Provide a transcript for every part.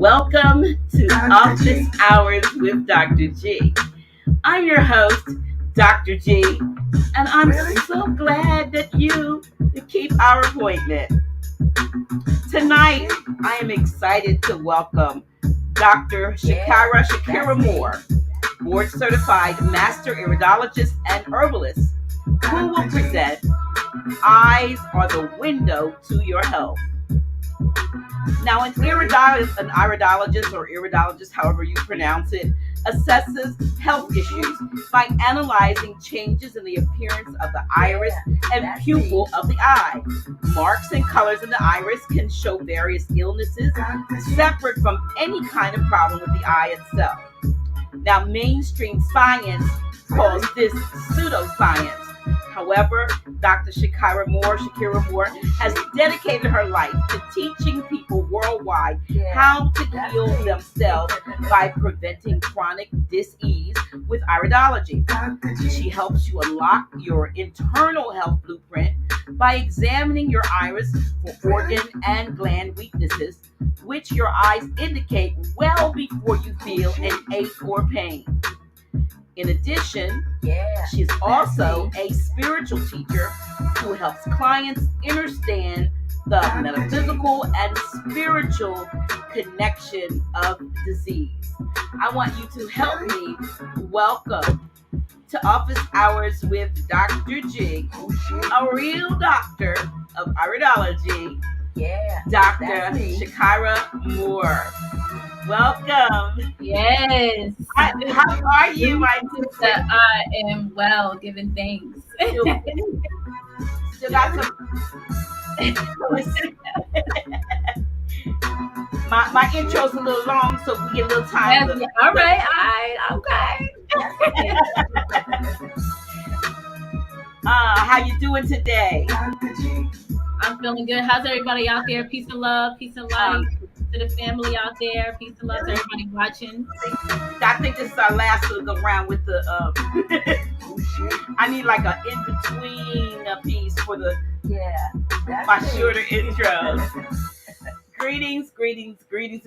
Welcome to Office Hours with Dr. G. I'm your host, Dr. G, and I'm so glad that you keep our appointment. Tonight, I am excited to welcome Dr. Shakirah Moore, board certified master iridologist and herbalist, who will present Eyes Are the Window to Your Health. Now, an iridologist or iridologist, however you pronounce it, assesses health issues by analyzing changes in the appearance of the iris and pupil of the eye. Marks and colors in the iris can show various illnesses separate from any kind of problem with the eye itself. Now, mainstream science calls this pseudoscience. However, Dr. Shakirah Moore has dedicated her life to teaching people worldwide how to heal themselves by preventing chronic dis-ease with iridology. She helps you unlock your internal health blueprint by examining your iris for organ and gland weaknesses, which your eyes indicate well before you feel an ache or pain. In addition, she's also a spiritual teacher who helps clients understand the metaphysical and spiritual connection of disease. I want you to help me welcome to Office Hours with Dr. G, a real doctor of iridology, Dr. Shakirah Moore. Welcome. Yes. How are you, my sister? I am well, giving thanks. Still got some. my intro's a little long, so we get a little time. All right. Okay. How you doing today? I'm feeling good. How's everybody out there? Peace and love, peace and light to the family out there. Peace and love to everybody watching. I think this is our last little round with the. I need like an in-between piece for the my shorter intros. Greetings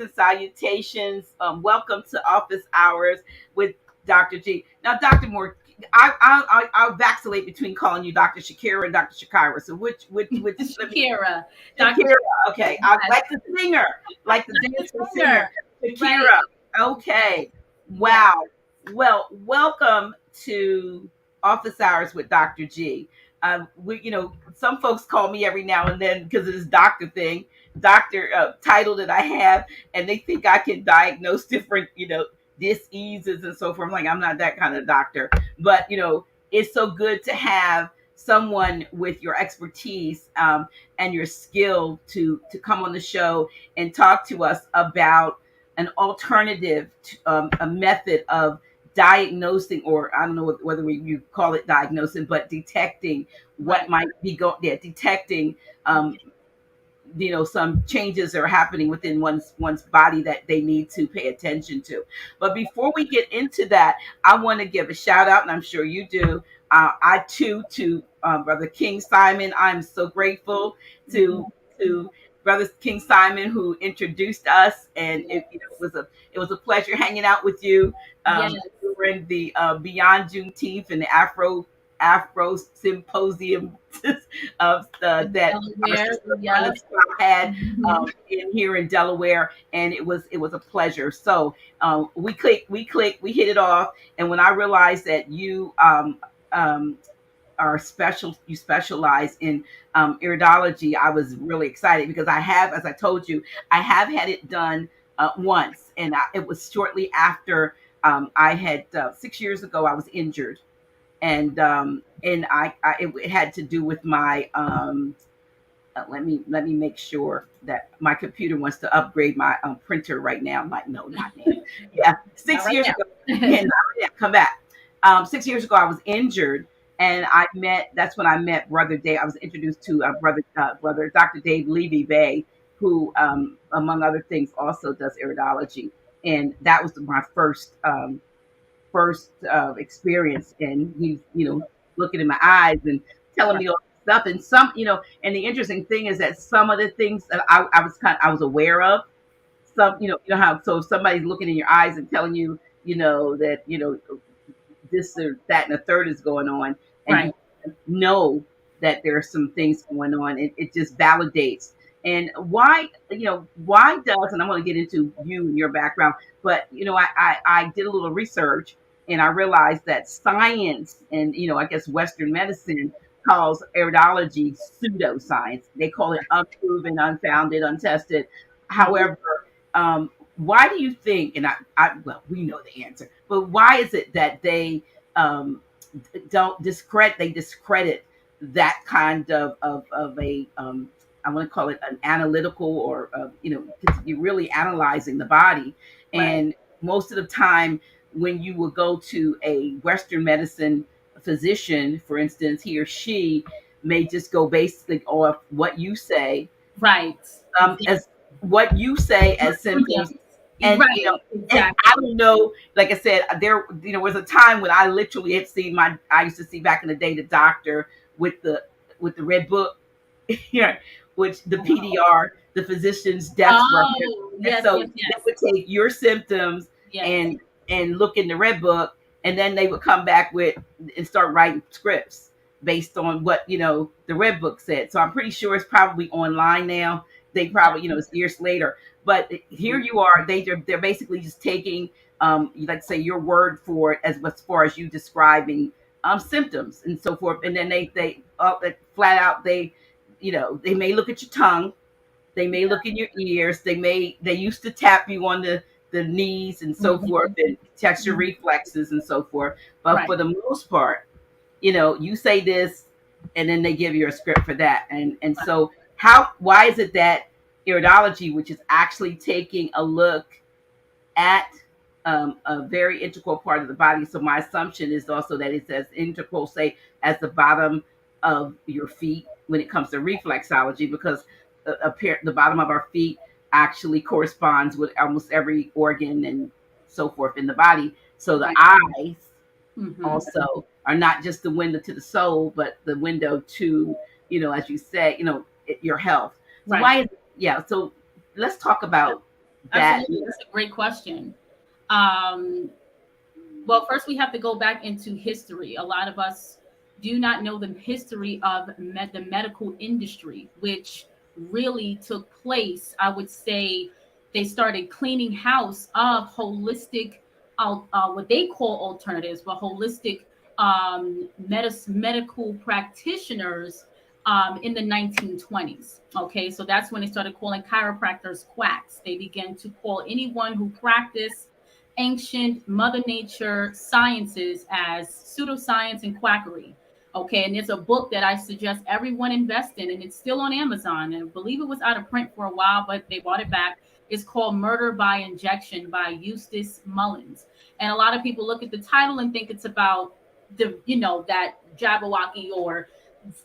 and salutations. Welcome to Office Hours with Dr. G. Now, Dr. Moore, I'll vacillate between calling you Dr. Shakirah and Dr. Shakirah. So which Shakirah. Shakirah. Okay. I like the singer, like the singer. Shakirah. Right. Okay. Wow. Well, welcome to Office Hours with Dr. G. Some folks call me every now and then because of this doctor thing, title that I have, and they think I can diagnose different, diseases and so forth. I'm like, I'm not that kind of doctor, but it's so good to have someone with your expertise and your skill to come on the show and talk to us about an alternative a method of diagnosing, or I don't know whether you call it diagnosing, but detecting what might be detecting some changes are happening within one's body that they need to pay attention to. But before we get into that, I want to give a shout out, and I'm sure you do. I too to Brother King Simon. I'm so grateful to Brother King Simon who introduced us, and it was a pleasure hanging out with you during the Beyond Juneteenth and the Afro Symposium of that had in here in Delaware, and it was a pleasure. So we hit it off, and when I realized that you you specialize in iridology, I was really excited because I have, as I told you, I have had it done once, and it was shortly after I had 6 years ago I was injured. And it had to do with my let me make sure that my computer wants to upgrade my printer right now. I'm like, no, not now. Yeah, 6 years ago. Come back. 6 years ago, I was injured, and that's when I met Brother Dave. I was introduced to brother Dr. Dave Levy-Bay, who, among other things, also does iridology, and that was my first experience, and he's looking in my eyes and telling me all this stuff, and and the interesting thing is that some of the things that I was aware of, some, you know how, so if somebody's looking in your eyes and telling you, that, this or that and a third is going on, and you Right. know that there are some things going on. It just validates. And why does, and I'm going to get into you and your background, but I did a little research, and I realized that science and, I guess Western medicine calls iridology pseudoscience. They call it unproven, unfounded, untested. Mhm. However, why do you think, and well, we know the answer, but why is it that they um, don't discredit, they discredit that kind of a, I want to call it an analytical, or, 'cause you're really analyzing the body. Right. And most of the time, when you will go to a Western medicine physician, for instance, he or she may just go basically off what you say, Right. Exactly. as what you say Your as symptoms. symptoms. And Right. and I Exactly. don't know, like I said, there, was a time when I literally had seen I used to see back in the day the doctor with the red book, yeah, which the Wow. PDR, the physician's desk record. Oh, And yes, so yes, they yes. would take your symptoms Yes. and look in the red book, and then they would come back with and start writing scripts based on what, the red book said. So I'm pretty sure it's probably online now. They probably, it's years later. But here you are, they're basically just taking, like say, your word for it, as far as you describing symptoms and so forth. And then they flat out, they may look at your tongue, they may look in your ears, they used to tap you on the knees and so forth, Mhm. and test your Mhm. reflexes and so forth. But Right. for the most part, you say this, and then they give you a script for that. And Right. so, why is it that iridology, which is actually taking a look at, a very integral part of the body. So my assumption is also that it says integral, say, as the bottom of your feet when it comes to reflexology, because the bottom of our feet actually corresponds with almost every organ and so forth in the body. So the Right. eyes Mhm. also are not just the window to the soul, but the window to, as you say, your health. So Right. why is, yeah, so let's talk about that. Absolutely. That's a great question. Um, well, first we have to go back into history. A lot of us do not know the history of the medical industry, which really took place. I would say they started cleaning house of holistic, what they call alternatives, but holistic medical practitioners in the 1920s. Okay, so that's when they started calling chiropractors quacks. They began to call anyone who practiced ancient Mother Nature sciences as pseudoscience and quackery. Okay, and there's a book that I suggest everyone invest in, and it's still on Amazon. And I believe it was out of print for a while, but they bought it back. It's called Murder by Injection by Eustace Mullins. And a lot of people look at the title and think it's about that Jabberwocky, or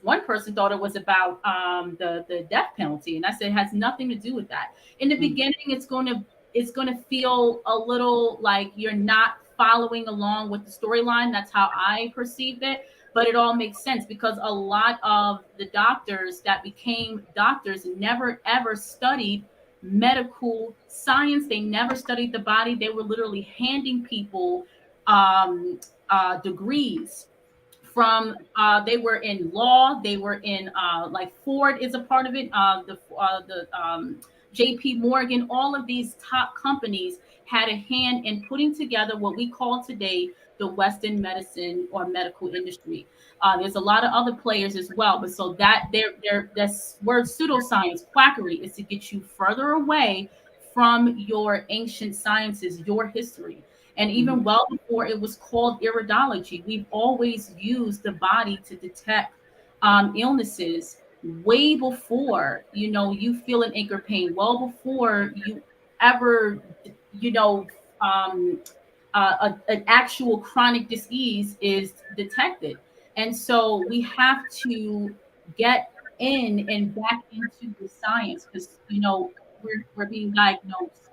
one person thought it was about the death penalty, and I said it has nothing to do with that. In the Mm, beginning, it's going to feel a little like you're not following along with the storyline. That's how I perceived it. But it all makes sense because a lot of the doctors that became doctors never ever studied medical science. They never studied the body. They were literally handing people um, degrees from they were in law, they were in like Ford is a part of it, the JP Morgan, all of these top companies had a hand in putting together what we call today the Western medicine or medical industry. There's a lot of other players as well, but so that this word pseudoscience, quackery, is to get you further away from your ancient sciences, your history. And even mhm, well before it was called iridology, we've always used the body to detect illnesses way before, you feel an ache or pain, well before you ever, you know, um, an actual chronic disease is detected. And so we have to get in and back into the science because, we're being diagnosed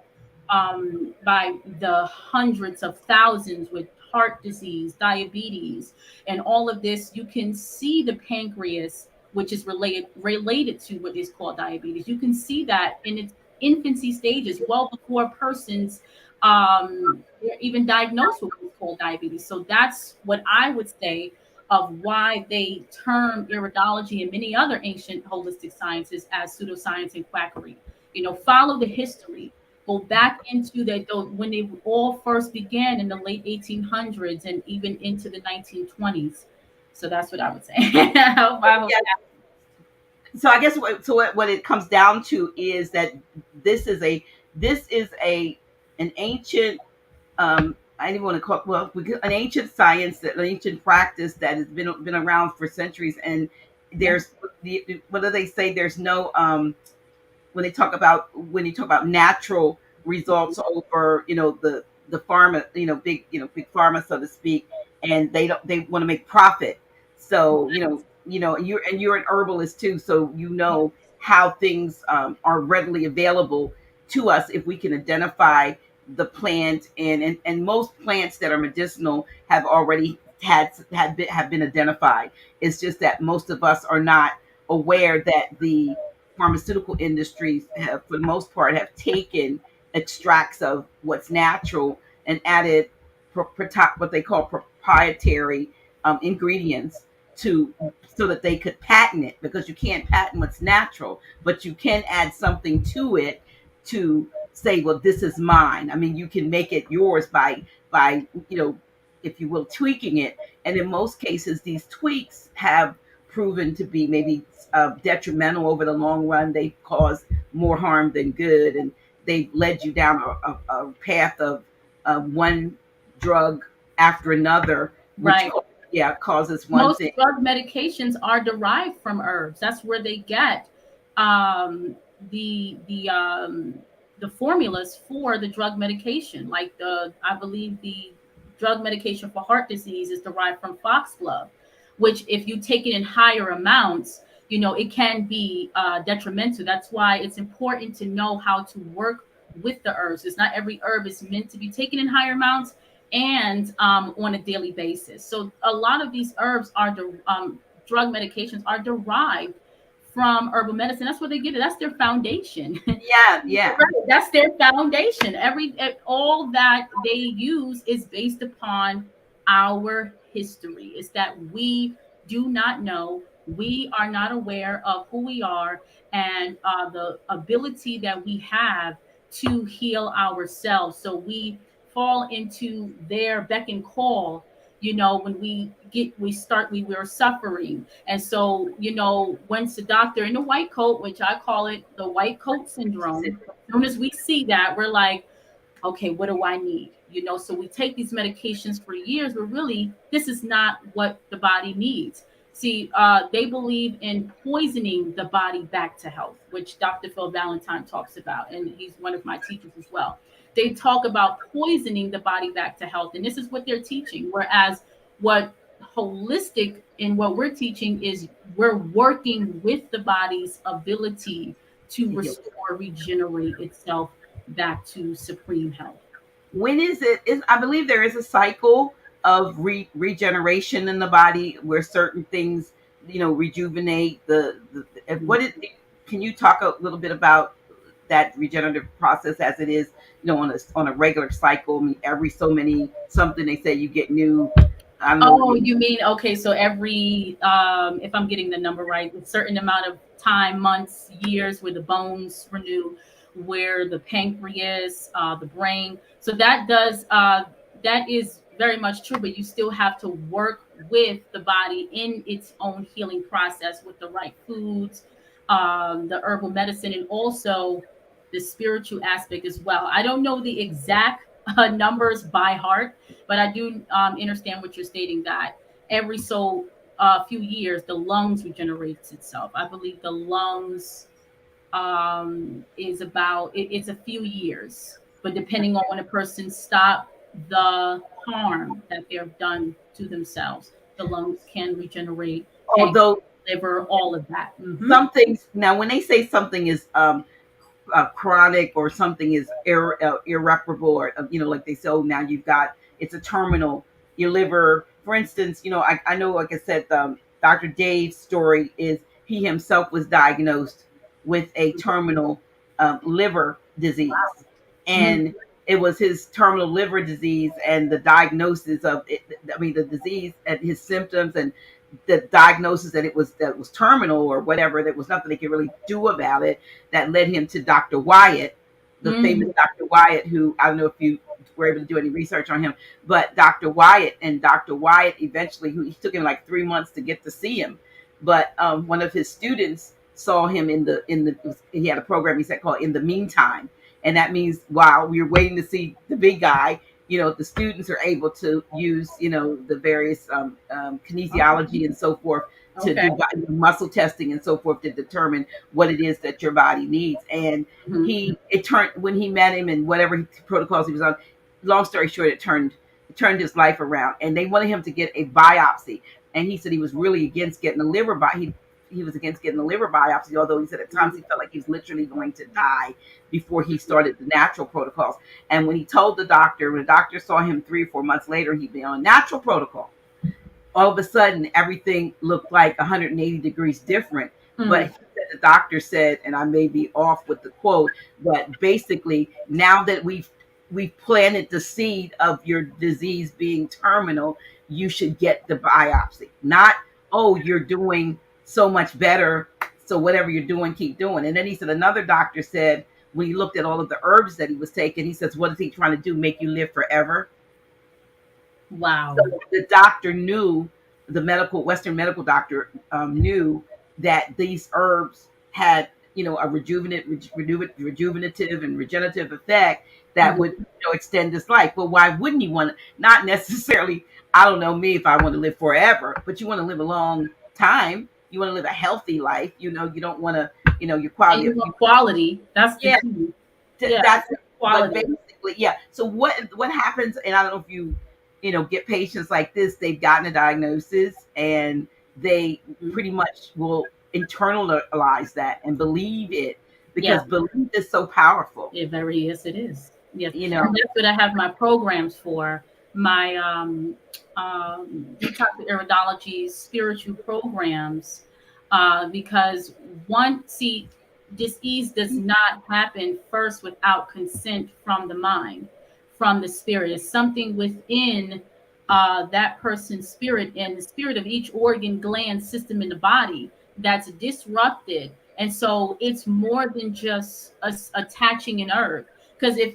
by the hundreds of thousands with heart disease, diabetes, and all of this. You can see the pancreas, which is related to what is called diabetes. You can see that in its infancy stages, well before persons they're even diagnosed with what's called diabetes. So that's what I would say of why they term iridology and many other ancient holistic sciences as pseudoscience and quackery. Follow the history. Go back into when they all first began in the late 1800s and even into the 1920s. So that's what I would say. I hope Yeah. So I guess what it comes down to is that this is an ancient, I didn't want to call it, well, an ancient science, an ancient practice that has been around for centuries. And yeah, there's what do they say? There's no when you talk about natural results over the pharma, big pharma, so to speak, and they want to make profit. So you're an herbalist too, so how things are readily available to us if we can identify the plant. And most plants that are medicinal have already have been identified. It's just that most of us are not aware that the pharmaceutical industries have, for the most part, have taken extracts of what's natural and added what they call proprietary ingredients to, so that they could patent it, because you can't patent what's natural, but you can add something to it to say, well, this is mine. I mean, you can make it yours by if you will, tweaking it. And in most cases, these tweaks have proven to be maybe detrimental over the long run. They cause more harm than good, and they've led you down a path of one drug after another, which right. causes one Most thing. drug medications are derived from herbs. That's where they get um, the the um, the formulas for the drug medication. Like I believe the drug medication for heart disease is derived from foxglove, which if you take it in higher amounts, it can be detrimental. That's why it's important to know how to work with the herbs. It's not every herb is meant to be taken in higher amounts and on a daily basis. So a lot of these herbs drug medications are derived from herbal medicine. That's what they get it. That's their foundation. Yeah, yeah. That's their foundation. All that they use is based upon our history. It's that we do not know, we are not aware of who we are, and the ability that we have to heal ourselves. So we fall into their beck and call. When we were suffering. And so, once the doctor in the white coat, which I call it the white coat syndrome, as soon as we see that, we're like, okay, what do I need? So we take these medications for years, but really, this is not what the body needs. See, they believe in poisoning the body back to health, which Dr. Phil Valentine talks about, and he's one of my teachers as well. They talk about poisoning the body back to health, and this is what they're teaching. Whereas what holistic in what we're teaching is we're working with the body's ability to restore, regenerate itself back to supreme health. When is it? I believe there is a cycle of regeneration in the body where certain things, rejuvenate what it. Can you talk a little bit about that regenerative process as it is, on a regular cycle? I mean, every so many something they say you get new. I don't know. Oh, you mean okay? So every, if I'm getting the number right, a certain amount of time, months, years, where the bones renew, where the pancreas, the brain. So that is very much true. But you still have to work with the body in its own healing process with the right foods, the herbal medicine, and also the spiritual aspect as well. I don't know the exact numbers by heart, but I do understand what you're stating, that every so few years the lungs regenerates itself. I believe the lungs is it's a few years, but depending on when a person stop the harm that they've done to themselves, the lungs can regenerate, pancreas, Although liver, all of that. Mm-hmm. some things, now when they say something is chronic, or something is irreparable, or like they say, oh, now it's a terminal, your liver, for instance. I know, like I said, Dr. Dave's story is he himself was diagnosed with a terminal liver disease, Wow. Mm, and it was his terminal liver disease, and the diagnosis of it, I mean, the disease and his symptoms, and the diagnosis that it was terminal or whatever. There was nothing they could really do about it. That led him to Dr. Wyatt, the famous mm, Dr. Wyatt, who I don't know if you were able to do any research on him, but Dr. Wyatt eventually, who he took him like 3 months to get to see him, but one of his students saw him he had a program he said called In the Meantime, and that means while we were waiting to see the big guy, the students are able to use the various kinesiology and so forth to okay. do muscle testing and so forth to determine what it is that your body needs. And Mhm. it turned when he met him and whatever protocols he was on. Long story short, it turned his life around, and they wanted him to get a biopsy, and he said he was really against getting a liver biopsy. He was against getting a liver biopsy, although he said at times he felt like he was literally going to die before he started the natural protocols. And when he told the doctor, when the doctor saw him 3 or 4 months later, he'd been on natural protocol. All of a sudden, everything looked like 180 degrees different. But Mm, the doctor said, and I may be off with the quote, but basically, now that we've planted the seed of your disease being terminal, you should get the biopsy. Not, oh, you're doing so much better, so whatever you're doing, keep doing. And then he said another doctor said when he looked at all of the herbs that he was taking, he says, what is he trying to do? Make you live forever? So wow. the doctor knew, the Western medical doctor knew that these herbs had, a rejuvenative and regenerative effect that would, Mhm. extend his life. But why wouldn't you want to? Not necessarily. I don't know me if I want to live forever, but you want to live a long time. You want to live a healthy life. You don't want to, your And quality you of want quality. That's the yeah, key. Yeah, that's but quality. basically, yeah. So what happens? And I don't know if get patients like this. They've gotten a diagnosis and they Mhm. pretty much will internalize that and believe it Yeah, because belief is so powerful. it very yes, it is. Yes, You and know. that's what I have my programs for. My detox iridology spiritual programs, because one see disease does not happen first without consent from the mind, from the spirit. It's something within that person's spirit and the spirit of each organ, gland, system in the body that's disrupted. And so it's more than just us attaching an herb. Because if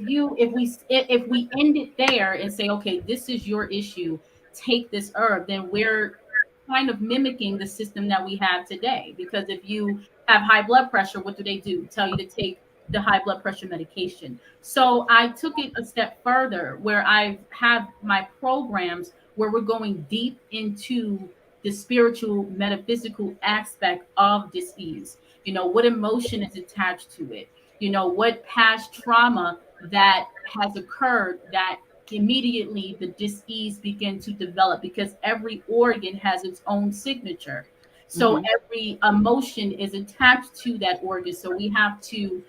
we end it there and say, okay, this is your issue, take this herb, then we're kind of mimicking the system that we have today. Because if you have high blood pressure, what do? Tell you to take the high blood pressure medication. So I took it a step further where I have my programs where we're going deep into the spiritual metaphysical aspect of disease. What emotion is attached to it, what past trauma that has occurred that immediately the disease begin to develop, because every organ has its own signature. So Hmm. every emotion is attached to that organ. So we have to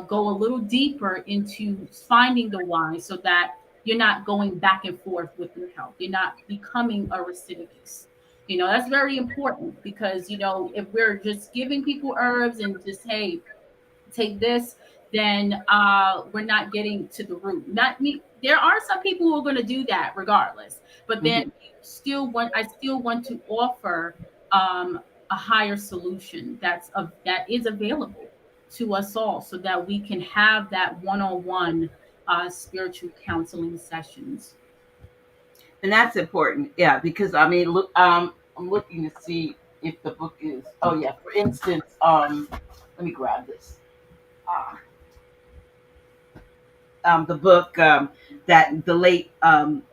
go a little deeper into finding the why, so that you're not going back and forth with your health. You're not becoming a recidivist. That's very important, because if we're just giving people herbs and just, hey, take this, then we're not getting to the root. Not me. There are some people who are going to do that regardless, but then Hmm. I still want to offer um, a higher solution that is available to us all, so that we can have that one-on-one spiritual counseling sessions. And that's important, yeah, because I mean, look, I'm looking to see if the book is. Oh yeah, for instance, let me grab this. Uh, the book that the late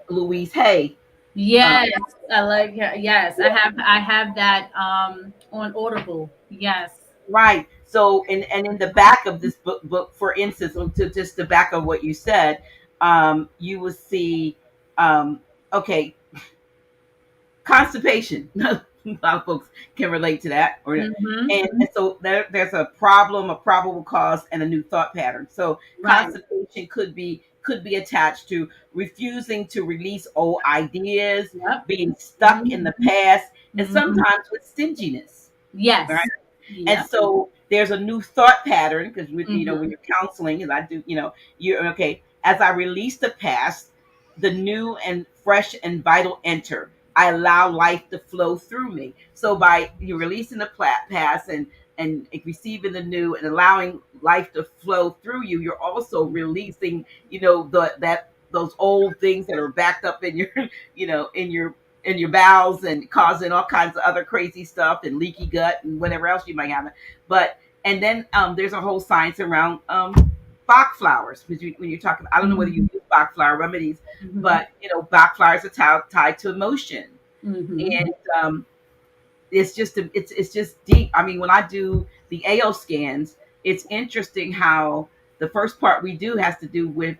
Louise Hay. Uh, Yes, I like her. Yes, I have that on Audible. Yes. right. So, and in the back of this book, for instance, to just the back of what you said, you will see, um, okay, constipation. A lot of folks can relate to that, and Mm-hmm. so there's a problem, a probable cause, and a new thought pattern. So Right. constipation could be attached to refusing to release old ideas, Yep. being stuck in the Mm-hmm. past, and Mm-hmm. sometimes with stinginess, right? Yes. And Yep. so there's a new thought pattern because when Mm-hmm. you're counseling, and I do, you're okay. As I release the past, the new and fresh and vital enter. I allow life to flow through me. So by you releasing the past and receiving the new and allowing life to flow through you, you're also releasing, those old things that are backed up in your, in your bowels and causing all kinds of other crazy stuff and leaky gut and whatever else you might have. But and then there's a whole science around Bach flowers. Because when you're talking, I don't know whether you Mm-hmm. use Bach flower remedies, Mm-hmm. but Bach flowers are tied to emotion, Mm-hmm. and it's just deep. I mean, when I do the AO scans, it's interesting how the first part we do has to do with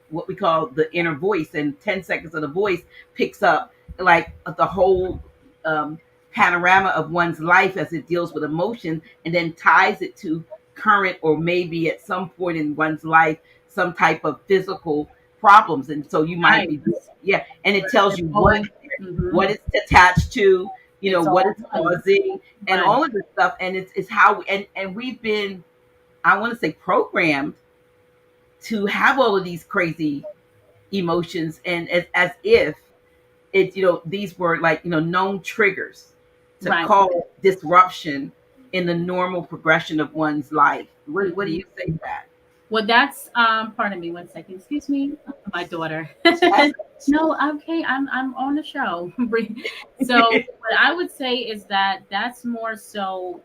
what we call the inner voice, and 10 seconds of the voice picks up like the whole um, panorama of one's life as it deals with emotion, and then ties it to current or maybe at some point in one's life some type of physical problems. And so you might be, Nice. yeah, and it Where tells they're you going. Mm-hmm. what it's attached to, It's what all it's one. causing, and Right. all of this stuff. And it's how and we've been, I want to say, programmed to have all of these crazy emotions, and as if it, these were like, known triggers to Right. cause disruption in the normal progression of one's life. What do Mm-hmm. you say to that? Well, that's pardon me one second. Excuse me, my daughter. That's No, okay, I'm on the show. So what I would say is that that's more so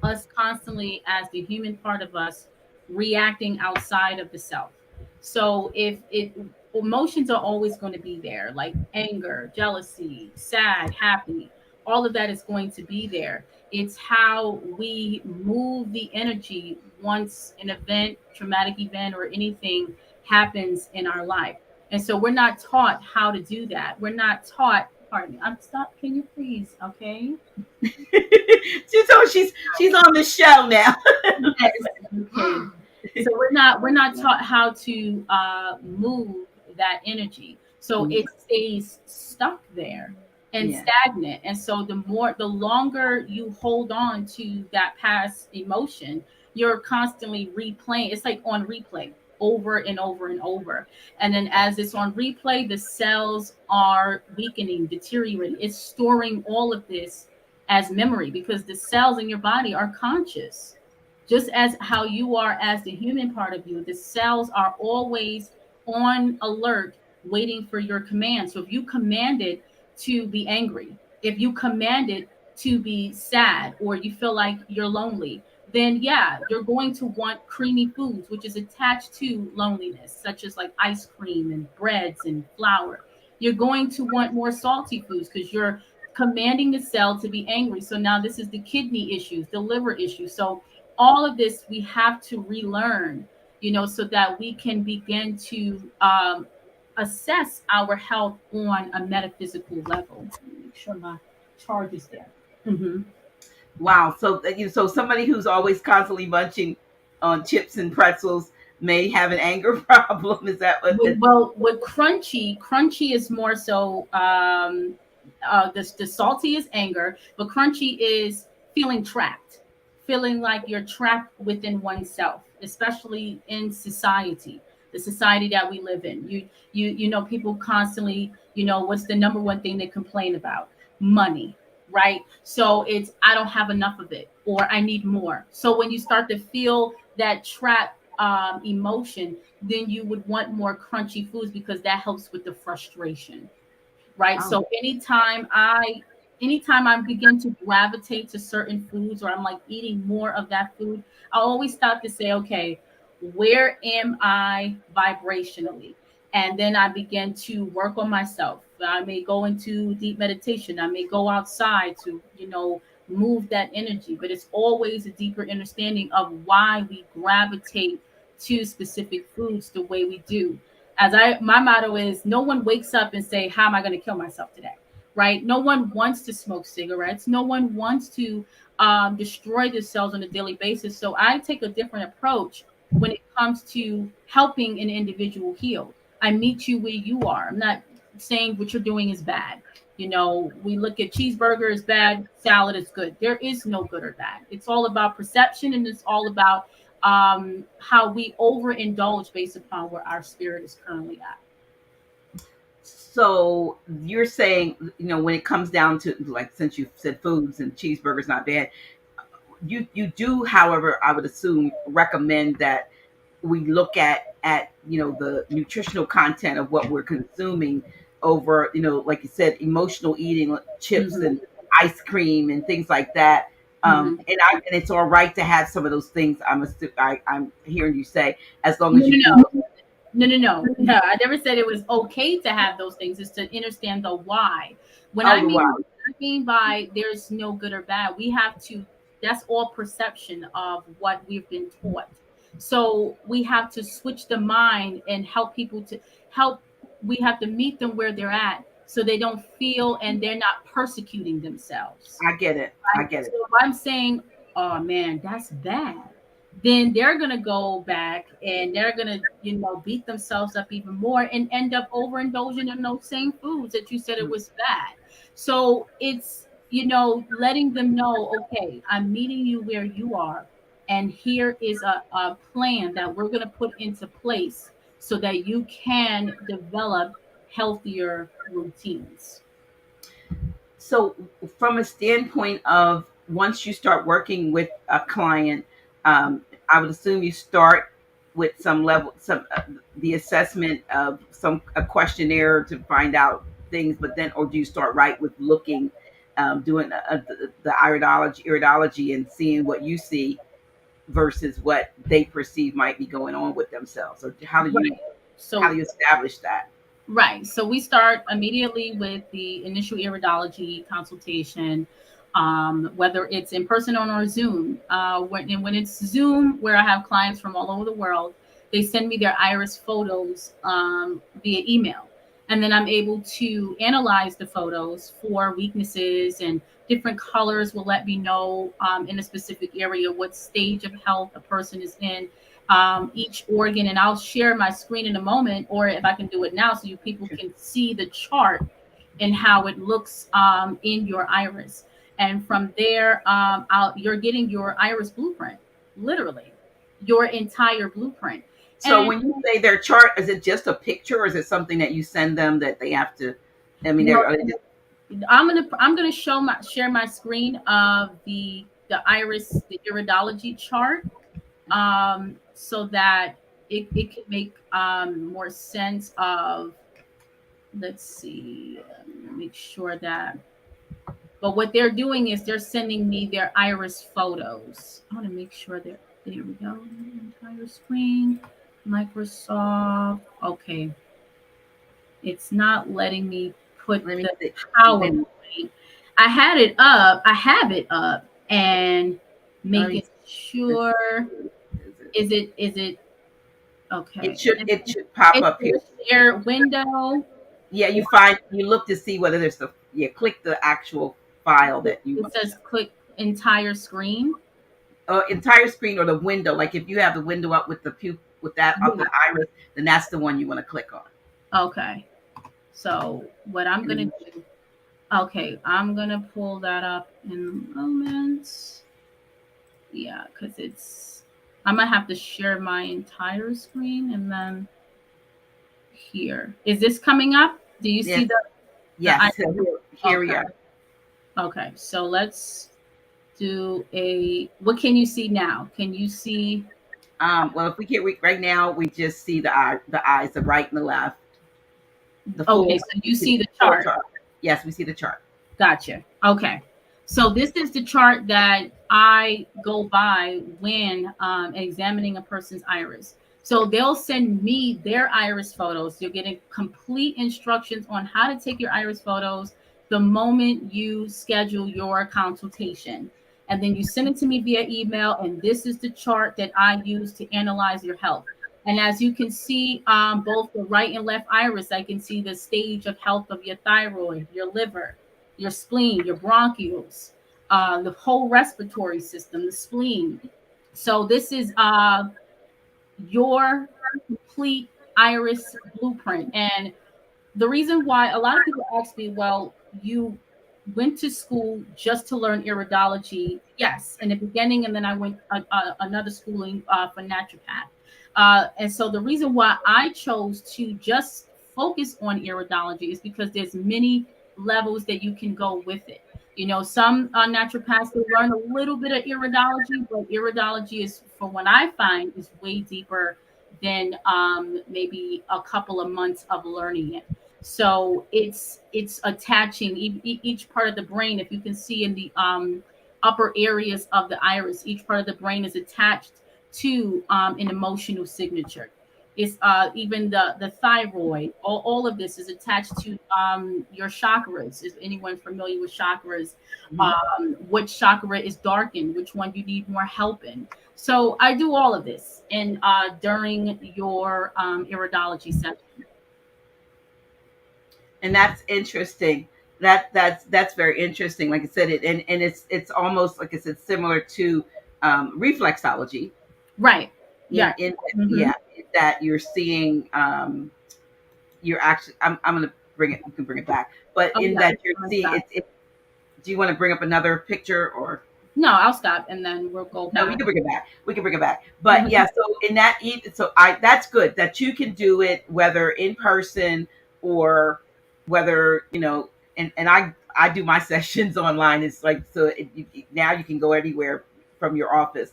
us constantly as the human part of us reacting outside of the self. So if it emotions are always going to be there, like anger, jealousy, sad, happy, all of that is going to be there. It's how we move the energy once an event, traumatic event, or anything happens in our life. And so we're not taught how to do that. We're not taught, pardon me, I'm stop. Can you please? Okay. she's on the show now. Yes. Okay. So we're not taught how to move that energy. So it stays stuck there and Yeah. stagnant. And so the longer you hold on to that past emotion, you're constantly replaying. It's like on replay over and over and over. And then as it's on replay, the cells are weakening, deteriorating. It's storing all of this as memory because the cells in your body are conscious, just as how you are as the human part of you. The cells are always on alert, waiting for your command. So if you commanded to be angry, if you commanded to be sad, or you feel like you're lonely, then yeah, you're going to want creamy foods, which is attached to loneliness, such as like ice cream and breads and flour. You're going to want more salty foods because you're commanding the cell to be angry. So now this is the kidney issues, the liver issues. So all of this we have to relearn, so that we can begin to assess our health on a metaphysical level. Make sure my charge is there. Hmm. Wow. So so somebody who's always constantly munching on chips and pretzels may have an anger problem. Is that what? Well, with crunchy is more so the salty is anger, but crunchy is feeling trapped, feeling like you're trapped within oneself, especially in society, the society that we live in. People constantly, what's the number one thing they complain about? Money, right? So it's I don't have enough of it, or I need more. So when you start to feel that trap emotion, then you would want more crunchy foods because that helps with the frustration, right? Oh, So anytime I begin to gravitate to certain foods, or I'm like eating more of that food, I always stop to say, okay, where am I vibrationally? And then I begin to work on myself. I may go into deep meditation. I may go outside to, move that energy, but it's always a deeper understanding of why we gravitate to specific foods the way we do. My motto is no one wakes up and say, how am I going to kill myself today? Right? No one wants to smoke cigarettes. No one wants to destroy themselves on a daily basis. So I take a different approach when it comes to helping an individual heal. I meet you where you are. I'm not saying what you're doing is bad. You know, we look at cheeseburger is bad, salad is good. There is no good or bad. It's all about perception, and it's all about how we overindulge based upon where our spirit is currently at. So you're saying, when it comes down to, like, since you said foods and cheeseburgers not bad, you do, however, I would assume, recommend that we look at the nutritional content of what we're consuming over, like you said, emotional eating, like chips Mm-hmm. and ice cream and things like that. Mm-hmm. And it's all right to have some of those things. I'm hearing you say, as long No, as you no, do. no. No. I never said it was okay to have those things. It's to understand the why. When Oh, I the mean, wow. I mean by there's no good or bad, we have to. That's all perception of what we've been taught. So we have to switch the mind and help people to help. We have to meet them where they're at, so they don't feel and they're not persecuting themselves. I get it. I Right? get So it. if I'm saying, oh man, that's bad, then they're gonna go back and they're gonna, beat themselves up even more and end up overindulging in those same foods that you said it was bad. So it's, letting them know, okay, I'm meeting you where you are, and here is a plan that we're gonna put into place so that you can develop healthier routines. So, from a standpoint of, once you start working with a client, I would assume you start with some level, the assessment of some a questionnaire to find out things, but then, or do you start right with looking, doing the iridology and seeing what you see versus what they perceive might be going on with themselves? Or Right. how do So you establish that? Right. So we start immediately with the initial iridology consultation, whether it's in person or Zoom. When it's Zoom, where I have clients from all over the world, they send me their iris photos via email. And then I'm able to analyze the photos for weaknesses, and different colors will let me know in a specific area what stage of health a person is in, each organ. And I'll share my screen in a moment, or if I can do it now, so you people can see the chart and how it looks in your iris. And from there, you're getting your iris blueprint, literally, your entire blueprint. So And when you say their chart, is it just a picture, or is it something that you send them that they have to? I mean, no, are they just, I'm gonna share my screen of the iris, the iridology chart, so that it can make more sense of, let's see, make sure that, but what they're doing is they're sending me their iris photos. I want to make sure that, there we go, entire screen, Microsoft. Okay, it's not letting me put let me the see. Maybe, PowerPoint. I have it up, and let me making let's sure, see. is it okay? It should pop It's up here. the share window. Yeah, you look to see whether there's click the actual file that you It want to says show. click entire screen. Entire screen, or the window. Like, if you have the window up with with that of Yeah. the iris, then that's the one you want to click on. Okay. So what I'm And gonna then, do? Okay, I'm gonna pull that up in a moment. Yeah, because it's. I might have to share my entire screen, and then here. Is this coming up? Do you see yes, the yes. So here we okay. are. Okay. So let's do a. What can you see now? Can you see? Well, if we can, right now, we just see the eyes, the right and the left, the Okay, full, so you see the full chart. chart. Yes, we see the chart. Gotcha. Okay. So this is the chart that I go by when examining a person's iris. So they'll send me their iris photos. You're getting complete instructions on how to take your iris photos the moment you schedule your consultation. And then you send it to me via email. And this is the chart that I use to analyze your health. And as you can see, both the right and left iris, I can see the stage of health of your thyroid, your liver, your spleen, your bronchioles, the whole respiratory system, the spleen. So this is your complete iris blueprint. And The reason why a lot of people ask me, well, you went to school just to learn iridology. Yes, in the beginning, and then I went another schooling for naturopath. And so the reason why I chose to just focus on iridology is because there's many levels that you can go with it. You know, some naturopaths will learn a little bit of iridology, but iridology is, from what I find, is way deeper than maybe a couple of months of learning it. So it's attaching each part of the brain. If you can see in the upper areas of the iris, each part of the brain is attached to an emotional signature. It's even the thyroid. All of this is attached to your chakras. Is anyone familiar with chakras? Mhm. Which chakra is darkened? Which one you need more help in? So I do all of this, and during your iridology session. And that's interesting. That's very interesting. Like I said, and it's almost like I said, similar to reflexology. Right. In Yeah. in Hmm. yeah, that you're seeing, you're actually. I'm gonna bring it. You can bring it back, but Oh in yeah. that you're I'm gonna seeing stop. it. Do you want to bring up another picture or? No, I'll stop and then we'll go No, we back. can bring it back. We can bring it back. But yeah, so in that, so I that's good that you can do it whether in person or whether and I do my sessions online. It's like so now you can go anywhere from your office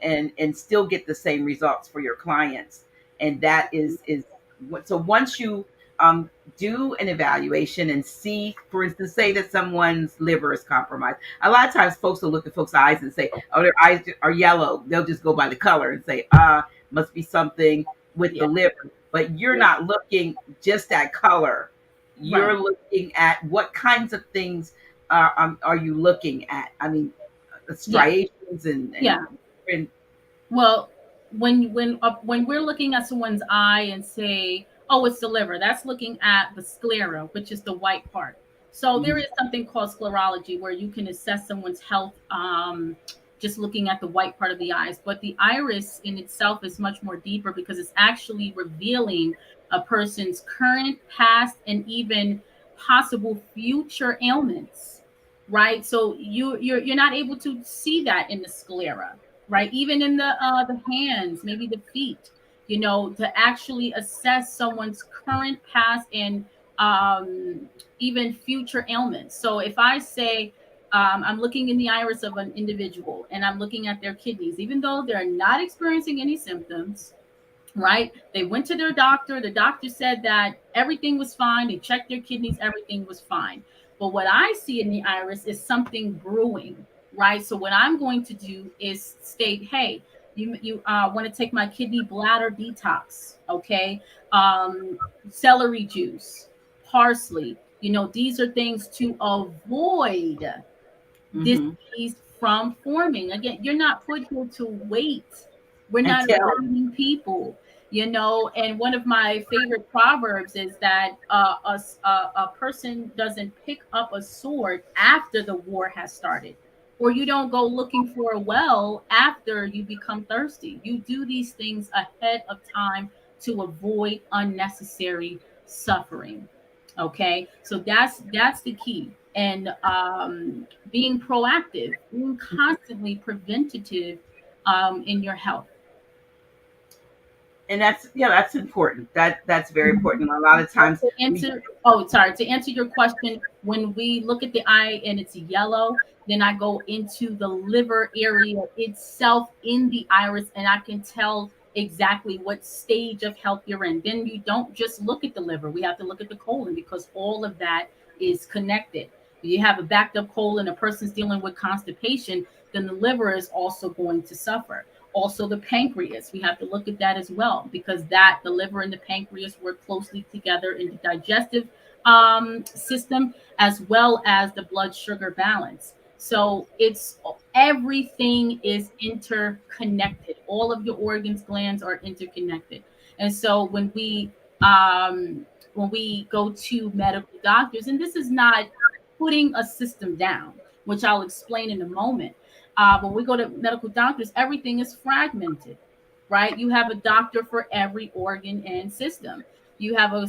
and still get the same results for your clients. And that is what. So once you do an evaluation and see, for instance, say that someone's liver is compromised. A lot of times folks will look at folks' eyes and say, oh, their eyes are yellow. They'll just go by the color and say, must be something with the Yeah. liver. But you're Yeah. not looking just at color. Right. You're looking at what kinds of things are you looking at? I mean, Yeah. striations Yeah. and Well, when we're looking at someone's eye and say, "Oh, it's the liver," that's looking at the sclera, which is the white part. So there mhm, is something called sclerology where you can assess someone's health just looking at the white part of the eyes. But the iris in itself is much more deeper because it's actually revealing a person's current, past, and even possible future ailments. Right. So you're not able to see that in the sclera, right? Even in the hands, maybe the feet, to actually assess someone's current, past, and even future ailments. So if I say I'm looking in the iris of an individual and I'm looking at their kidneys, even though they're not experiencing any symptoms, right? They went to their doctor. The doctor said that everything was fine. They checked their kidneys, everything was fine. But what I see in the iris is something brewing, right? So what I'm going to do is state, hey, you want to take my kidney bladder detox, okay? Um, Celery juice, parsley. These are things to avoid mhm. disease from forming. Again, you're not put here to wait. We're not Until waiting people, And one of my favorite proverbs is that a person doesn't pick up a sword after the war has started, or you don't go looking for a well after you become thirsty. You do these things ahead of time to avoid unnecessary suffering. Okay, so that's the key. And being proactive, being constantly preventative in your health. and that's yeah, that's important. That's very Mhm. important. A lot of So times to we answer, oh, sorry, to answer your question, when we look at the eye and it's yellow, then I go into the liver area itself in the iris, and I can tell exactly what stage of health you're in. Then you don't just look at the liver; we have to look at the colon because all of that is connected. If you have a backed up colon, a person's dealing with constipation, then the liver is also going to suffer. Also the pancreas, we have to look at that as well because that the liver and the pancreas work closely together in the digestive system as well as the blood sugar balance. So it's everything is interconnected. All of your organs, glands are interconnected. And so when we go to medical doctors, and this is not putting a system down, which I'll explain in a moment. When we go to medical doctors, everything is fragmented, right? You have a doctor for every organ and system. You have a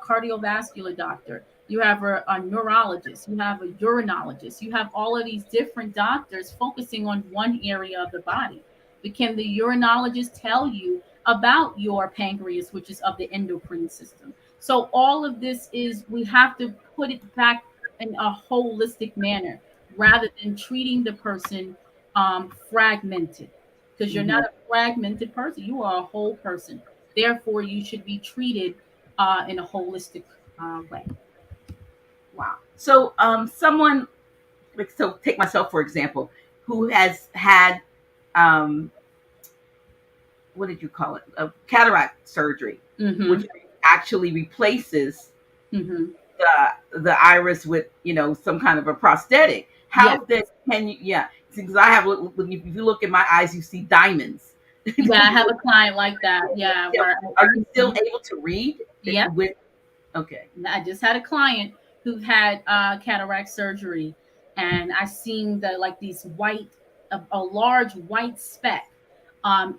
cardiovascular doctor. You have a neurologist. You have a urinologist. You have all of these different doctors focusing on one area of the body. But can the urinologist tell you about your pancreas, which is of the endocrine system? So all of this is, we have to put it back in a holistic manner rather than treating the person fragmented, because you're not Hmm. a fragmented person, you are a whole person. Therefore you should be treated in a holistic way. Wow. So, someone, like, so take myself for example, who has had, um, what did you call it? Cataract surgery, which Mm-hmm. actually replaces Mm-hmm. the iris with, some kind of a prosthetic. Yeah. How then can you? Yeah, because I have. If you look in my eyes, you see diamonds. Yeah, I have a client like that. Yeah, Yeah. where Are you still able to read yep. with? Okay. I just had a client who had cataract surgery, and I seen the like these white, a large white speck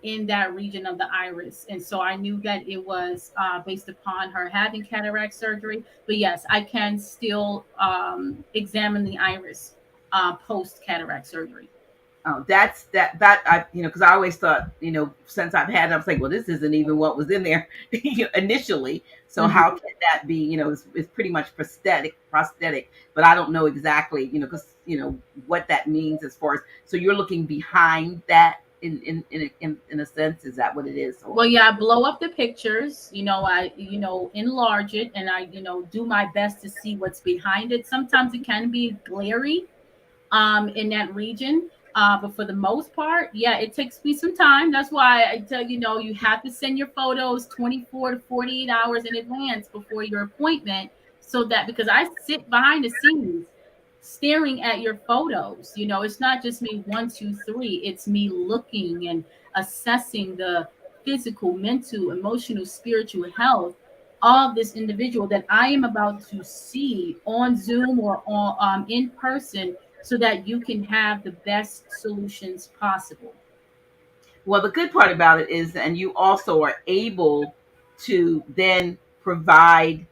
in that region of the iris, and so I knew that it was based upon her having cataract surgery. But yes, I can still examine the iris post cataract surgery. Oh, that I, because I always thought, since I've had it, I was like, well, this isn't even what was in there initially. So how Hmm. can that be? It's pretty much prosthetic, but I don't know exactly, because what that means as far as. So you're looking behind that in a sense. Is that what it is? Well, Or yeah, I blow up the pictures, I, enlarge it, and I, do my best to see what's behind it. Sometimes it can be glary in that region. But for the most part, yeah, it takes me some time. That's why I tell you have to send your photos 24 to 48 hours in advance before your appointment, so that, because I sit behind the scenes staring at your photos. It's not just me one, two, three. It's me looking and assessing the physical, mental, emotional, spiritual health of this individual that I am about to see on Zoom or on in person, so that you can have the best solutions possible. well, the good part about it is, and you also are able to then provide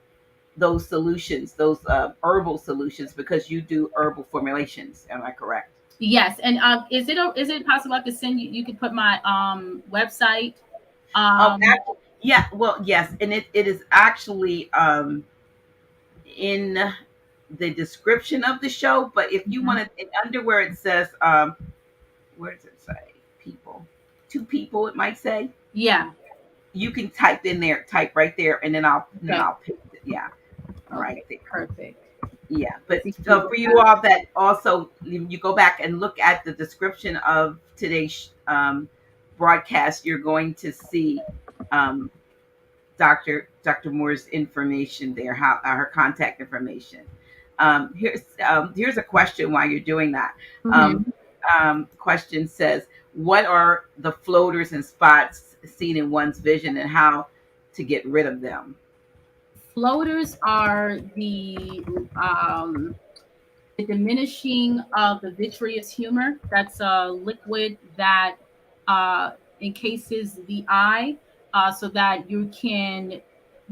those solutions, those herbal solutions, because you do herbal formulations. Am I correct? Yes, and is it possible I could send you? You could put my website. Oh, Um, actually, yeah. Well, yes, and it is actually in the description of the show. But if you mhm. want to, under where it says, where does it say? People, two people. It might say. Yeah. You can type in there, type right there, and then Okay. I'll paste it. Yeah, right Okay. there. Perfect. Yeah, but See if you for will you have. all that also, you go back and look at the description of today's broadcast, you're going to see um, Dr. Moore's information there, how her contact information. Here's a question while you're doing that. Um, Mhm. Question says, "What are the floaters and spots seen in one's vision, and how to get rid of them?" Floaters are the diminishing of the vitreous humor. That's a liquid that uh, encases the eye, so that you can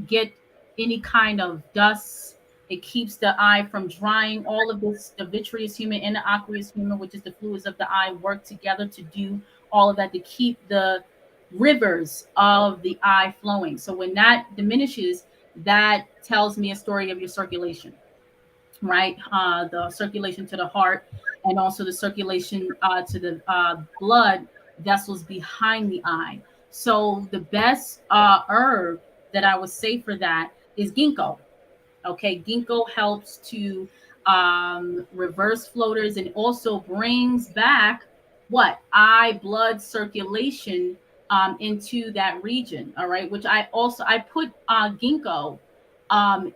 get any kind of dust. It keeps the eye from drying. All of this, the vitreous humor and the aqueous humor, which is the fluids of the eye, work together to do all of that to keep the rivers of the eye flowing. So when that diminishes, that tells me a story of your circulation, right? The circulation to the heart, and also the circulation to the blood vessels behind the eye. So the best herb that I would say for that is ginkgo. Okay, ginkgo helps to reverse floaters, and also brings back what eye blood circulation into that region. All right, which I put ginkgo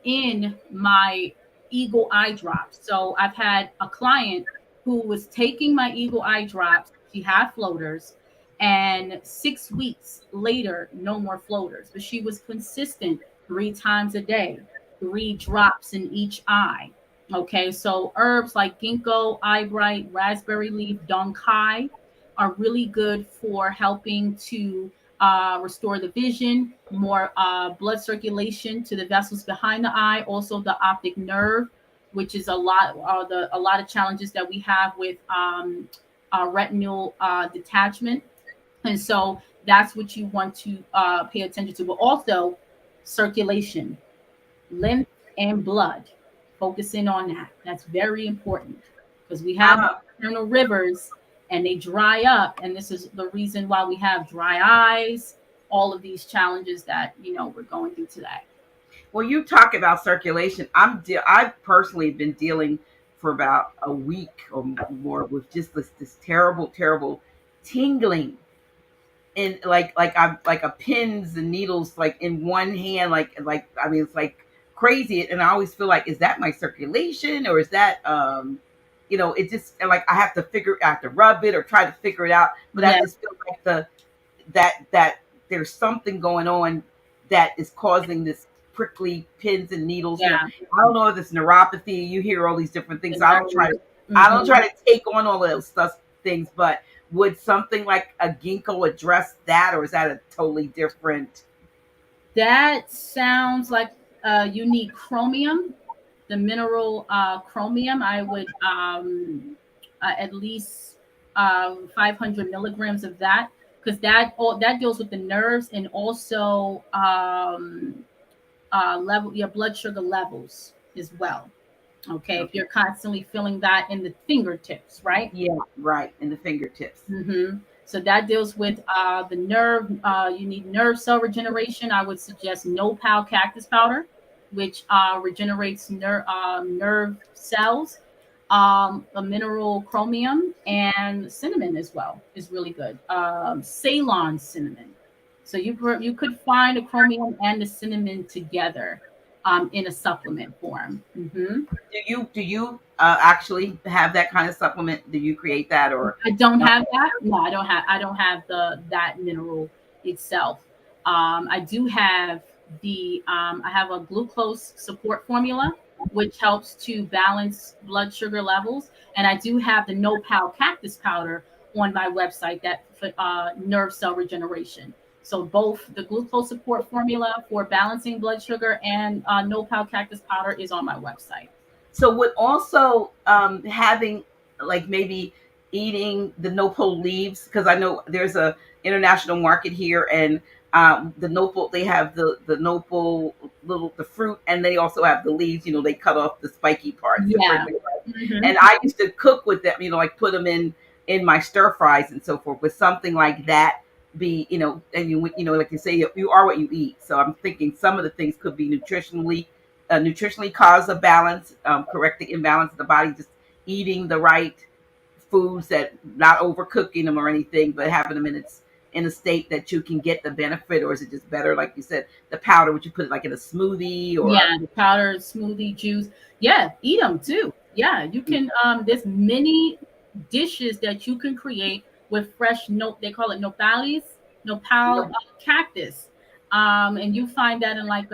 in my eagle eye drops. So I've had a client who was taking my eagle eye drops. She had floaters, and 6 weeks later, no more floaters, but she was consistent 3 times a day, 3 drops in each eye. Okay, so herbs like ginkgo, eyebright, raspberry leaf, dong quai are really good for helping to restore the vision, more blood circulation to the vessels behind the eye, also the optic nerve, which is a lot of challenges that we have with retinal detachment. And so that's what you want to pay attention to, but also circulation, lymph and blood, focusing on that. That's very important because we have Uh, internal rivers and they dry up. And this is the reason why we have dry eyes, all of these challenges that, we're going through today. well, you talk about circulation. I've personally been dealing for about a week or more with just this terrible, terrible tingling in I'm like a pins and needles like in one hand, like I mean it's like crazy, and I always feel like, is that my circulation, or is that it just like I have to rub it or try to figure it out, but I Yeah, just feel like that there's something going on that is causing this prickly pins and needles. yeah, I don't know if it's neuropathy. You hear all these different things. the So nerves. I don't Mhm. try to take on all of those stuff things, but would something like a ginkgo address that, or is that a totally different? That sounds like you need chromium, the mineral chromium. I would at least 500 milligrams of that because that deals with the nerves and also level your blood sugar levels as well. Okay, if Okay. you're constantly feeling that in the fingertips, right? Yeah, right. In the fingertips. So that deals with the nerve. You need nerve cell regeneration. I would suggest nopal cactus powder, which regenerates nerve cells. A mineral chromium and cinnamon as well is really good. Ceylon cinnamon. So you could find the chromium and the cinnamon together in a supplement form. Do you actually have that kind of supplement? Do you create that, or I don't no? have that. No, I don't have that mineral itself. I do have I have a glucose support formula, which helps to balance blood sugar levels, and I do have the Nopal cactus powder on my website that for nerve cell regeneration. So both the glucose support formula for balancing blood sugar and Nopal cactus powder is on my website. So would also having like maybe eating the nopal leaves, because I know there's a international market here, and the nopal, they have the nopal little the fruit, and they also have the leaves. They cut off the spiky parts and bring Yeah. them back. Hmm. And I used to cook with them, like put them in my stir fries and so forth. With something like that, be and like you say, you are what you eat. So I'm thinking some of the things could be nutritionally cause a balance, correct the imbalance of the body, just eating the right foods, that not overcooking them or anything, but having them in a state that you can get the benefit. Or is it just better, like you said, the powder? Would you put it like in a smoothie or? Yeah, the powder, smoothie, juice. Yeah, eat them too. Yeah, you can. There's many dishes that you can create with fresh no. They call it nopales, nopal cactus. And you find that in like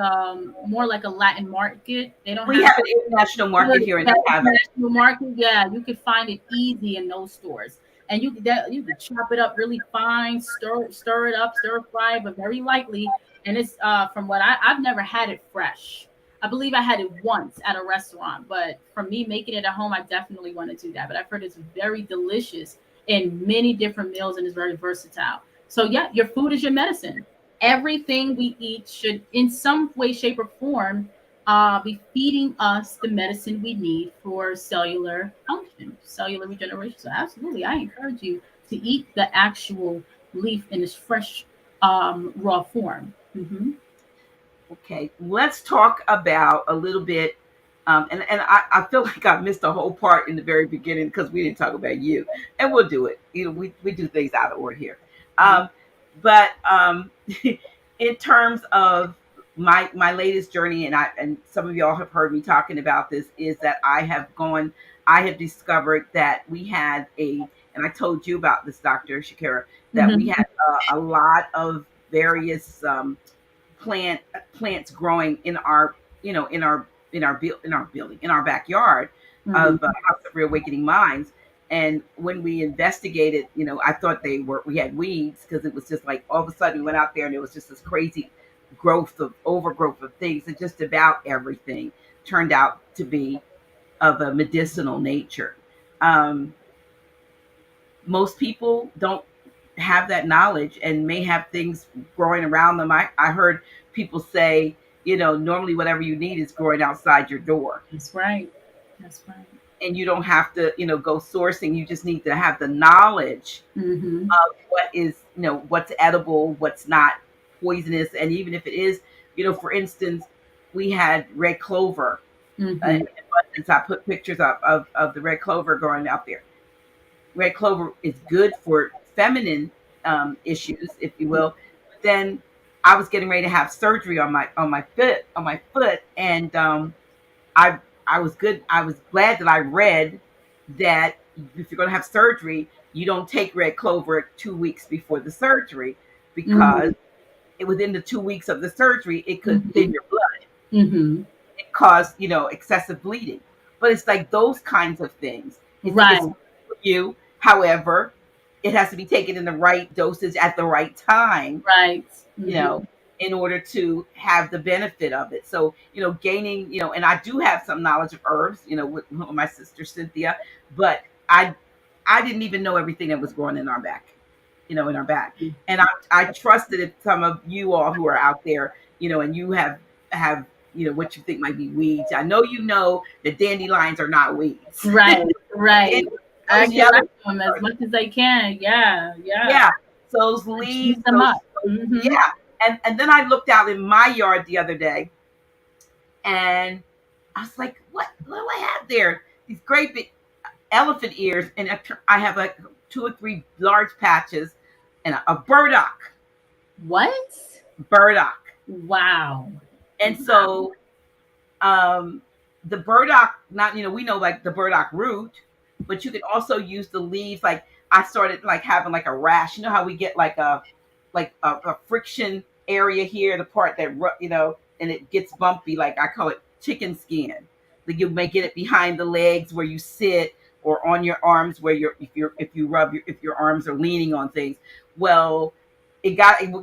more like a Latin market. They don't We have have an international market here, and that they have it. national market. Yeah, you could find it easy in those stores. And you could chop it up really fine, stir it up, stir fry, but very lightly. And it's from what I've never had it fresh. I believe I had it once at a restaurant, but from me making it at home, I definitely want to do that. But I've heard it's very delicious in many different meals and it's very versatile. So yeah, your food is your medicine. Everything we eat should, in some way, shape, or form, be feeding us the medicine we need for cellular function, cellular regeneration. So absolutely, I encourage you to eat the actual leaf in its fresh, raw form. Okay, let's talk about a little bit. And I feel like I missed a whole part in the very beginning because we didn't talk about you, and we'll do it. We do things out of order here. Mhm. But in terms of my latest journey, and some of y'all have heard me talking about this, is that I have discovered that we had and I told you about this, Dr. Shakira, that we Mhm. had a lot of various plants growing in our in our building, in our backyard Mhm. of House of Reawakening Minds. And when we investigated, I thought we had weeds, because it was just like all of a sudden we went out there and it was just this crazy overgrowth of things, and just about everything turned out to be of a medicinal nature. Um, Most people don't have that knowledge and may have things growing around them. I heard people say, normally whatever you need is growing outside your door, That's right. That's right. and you don't have to, go sourcing. You just need to have the knowledge Mm-hmm. of what is, what's edible, what's not poisonous. And even if it is, for instance, we had red clover. Mm-hmm. In abundance. I put pictures of the red clover growing out there. Red clover is good for feminine issues, if you will. But then I was getting ready to have surgery on my foot, and I I was good. I was glad that I read that if you're going to have surgery, you don't take red clover 2 weeks before the surgery, Mm-hmm. because within the 2 weeks of the surgery, it could Mm-hmm. thin your blood Mm-hmm. and cause excessive bleeding. But it's like those kinds of things. It's Right. for you. However, it has to be taken in the right dosage at the right time, Right. you Mm-hmm. know, in order to have the benefit of it. So, gaining, and I do have some knowledge of herbs, with my sister Cynthia, but I didn't even know everything that was growing in our back, in our back. And I trusted if some of you all who are out there, and you have what you think might be weeds. I know that dandelions are not weeds. Right. Right. I Those get yellow, rid of them as much as I can. Yeah. Yeah. yeah, those I juice leaves, them those, up. Mm-hmm. yeah. And then I looked out in my yard the other day, and I was like, what do I have there? These great big elephant ears, and I have like 2 or 3 large patches, and a burdock, What? burdock. Wow. And so the burdock, not, we know like the burdock root, but you can also use the leaves. Like, I started like having like a rash. You know how we get like a friction area here, the part that and it gets bumpy, like I call it chicken skin. Like, you may get it behind the legs where you sit, or on your arms where if your arms are leaning on things. Well, it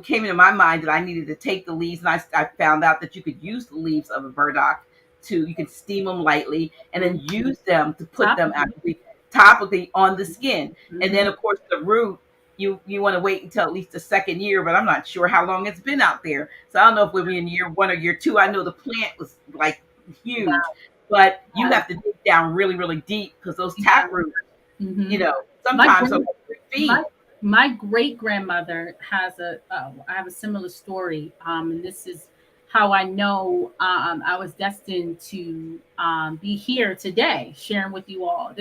came into my mind that I needed to take the leaves, and I found out that you could use the leaves of a burdock to you can steam them lightly, and then use them to put them Topical. actually topically on the skin. And then Mm-hmm. of course the root, you want to wait until at least the second year, but I'm not sure how long it's been out there. So I don't know if we'll be in year 1 or year 2. I know the plant was like huge, Wow. but you have to dig down really, really deep, because those Yeah. tap roots, Mm-hmm. My sometimes are great like 3 feet. my my great grandmother has I have a similar story, and this is how I know I was destined to be here today, sharing with you all.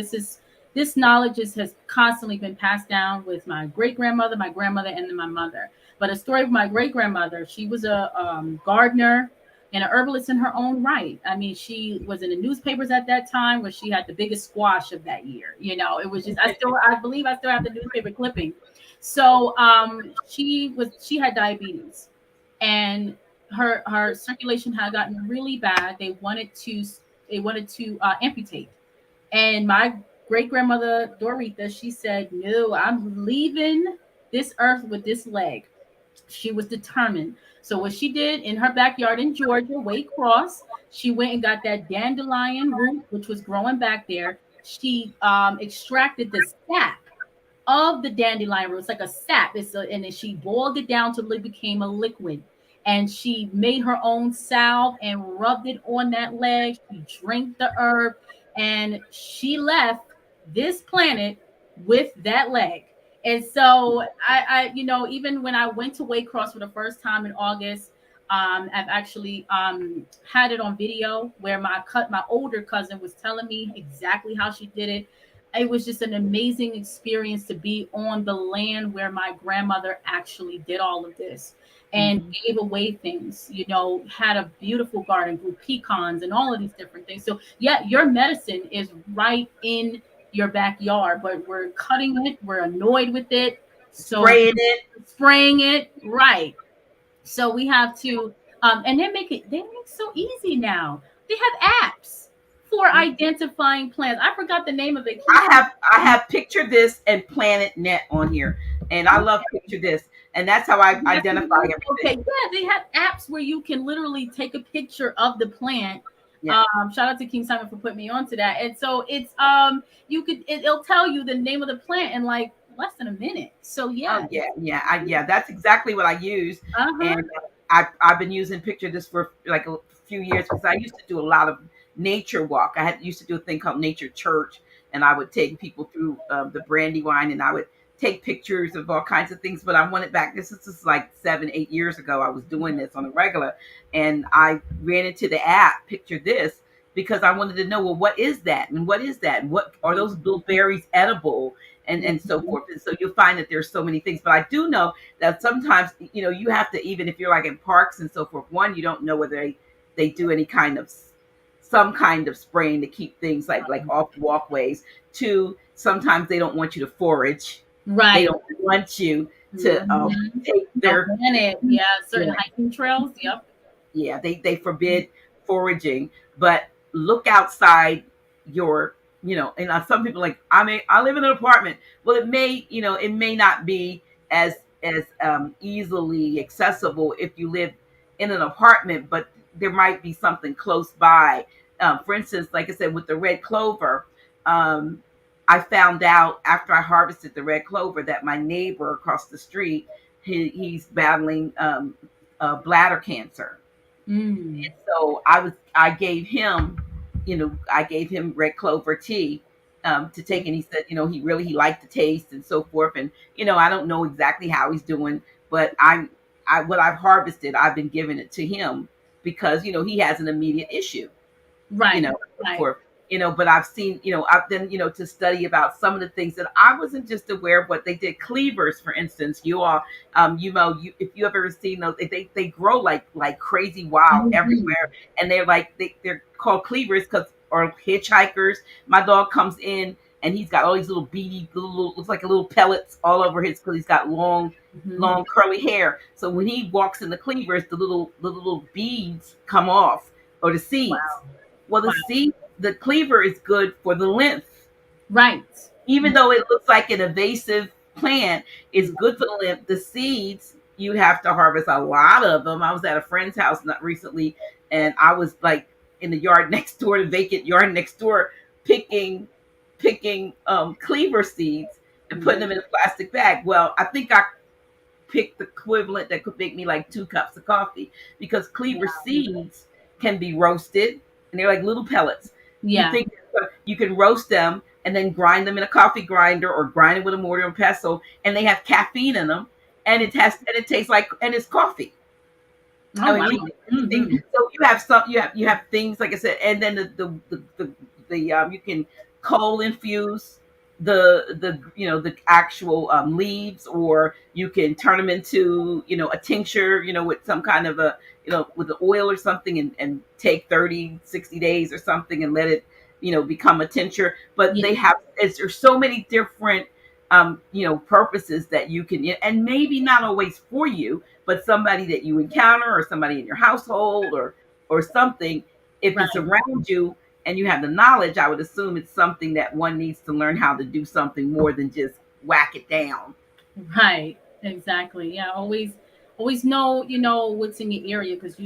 This knowledge has constantly been passed down with my great grandmother, my grandmother, and then my mother. But a story of my great grandmother. She was a gardener and an herbalist in her own right. I mean, she was in the newspapers at that time where she had the biggest squash of that year. You know, it was just I believe I still have the newspaper clipping. So she had diabetes, and her circulation had gotten really bad. They wanted to amputate. And my great grandmother Dorita, she said, "No, I'm leaving this earth with this leg." She was determined. So what she did in her backyard in Georgia, Waycross, she went and got that dandelion root, which was growing back there. She extracted the sap of the dandelion root. It's like a sap. And then she boiled it down till it became a liquid. And she made her own salve and rubbed it on that leg. She drank the herb, and she left this planet with that leg. And so even when I went to Waycross for the first time in August, I've actually had it on video where my older cousin was telling me exactly how she did it. It was just an amazing experience to be on the land where my grandmother actually did all of this and Hmm. gave away things, had a beautiful garden, grew pecans and all of these different things. So yeah, your medicine is right in your backyard, but we're cutting it, we're annoyed with it. So Spraying it. spraying it, right. So we have to and they make it so easy now. They have apps for identifying plants. I forgot the name of it. I have Picture This and Planet Net on here, and I love Picture This, and that's how I identify Okay, everything. yeah, they have apps where you can literally take a picture of the plant. Yeah. Shout out to King Simon for putting me onto that. And so it's you could it'll tell you the name of the plant in like less than a minute. So Oh yeah, yeah, yeah, yeah. That's exactly what I use, uh-huh. and I've been using Picture This for like a few years because I used to do a lot of nature walk. I had used to do a thing called Nature Church, and I would take people through the Brandywine, and I would take pictures of all kinds of things. But I went back. This is like 7, 8 years ago. I was doing this on a regular, and I ran into the app Picture This because I wanted to know, well, what is that, and what is that, and what are those blueberries edible, and so Mhm. forth. And so you'll find that there's so many things. But I do know that sometimes, you have to, even if you're like in parks and so forth, one, you don't know whether they do any kind of some kind of spraying to keep things like off walkways. Two, sometimes they don't want you to forage. They Right. don't want you to Mhm. take Don't their ban it. Yeah, certain yeah, hiking trails. Yep. yeah, they forbid foraging, but look outside your, and some people like, I live in an apartment. Well, it may not be as easily accessible if you live in an apartment, but there might be something close by. For instance, like I said, with the red clover, um, I found out after I harvested the red clover that my neighbor across the street, he's battling bladder cancer. Mm. So I gave him, I gave him red clover tea to take, and he said, he liked the taste and so forth. And I don't know exactly how he's doing, but I what I've harvested, I've been giving it to him because he has an immediate issue, Right. Right. for but I've seen, I've been, to study about some of the things that I wasn't just aware of what they did. Cleavers, for instance, if you ever seen those, they grow like crazy wild Mhm. everywhere, and they're called cleavers because, or hitchhikers. My dog comes in and he's got all these little beady little, looks like a little pellets all over his, because he's got Mhm. long curly hair. So when he walks in the cleavers, the little beads come off, or the seeds. Well, Wow. the cleaver is good for the lymph. Right. Even though it looks like an invasive plant, it's good for the lymph. The seeds, you have to harvest a lot of them. I was at a friend's house not recently, and I was like in the yard next door, the vacant yard next door, picking cleaver seeds and putting Mhm. them in a plastic bag. Well, I think I pick the equivalent that could make me like 2 cups of coffee, because cleaver seeds can be roasted and they're like little pellets. You Yeah. think you can roast them and then grind them in a coffee grinder or grind it with a mortar and pestle, and they have caffeine in them, and it tastes like, and it's coffee. Oh I mean, wow. anything. Mhm. So you have things like I said, and then you can coal infuse the actual leaves, or you can turn them into a tincture, with some kind of a, with the oil or something, and take 30, 60 days or something, and let it become a tincture. But Yeah. there's so many different purposes that you can, and maybe not always for you, but somebody that you encounter, or somebody in your household, or something. If it's Right. around you and you have the knowledge, I would assume it's something that one needs to learn how to do something more than just whack it down. Right. Exactly. Yeah. Always know, what's in your area, because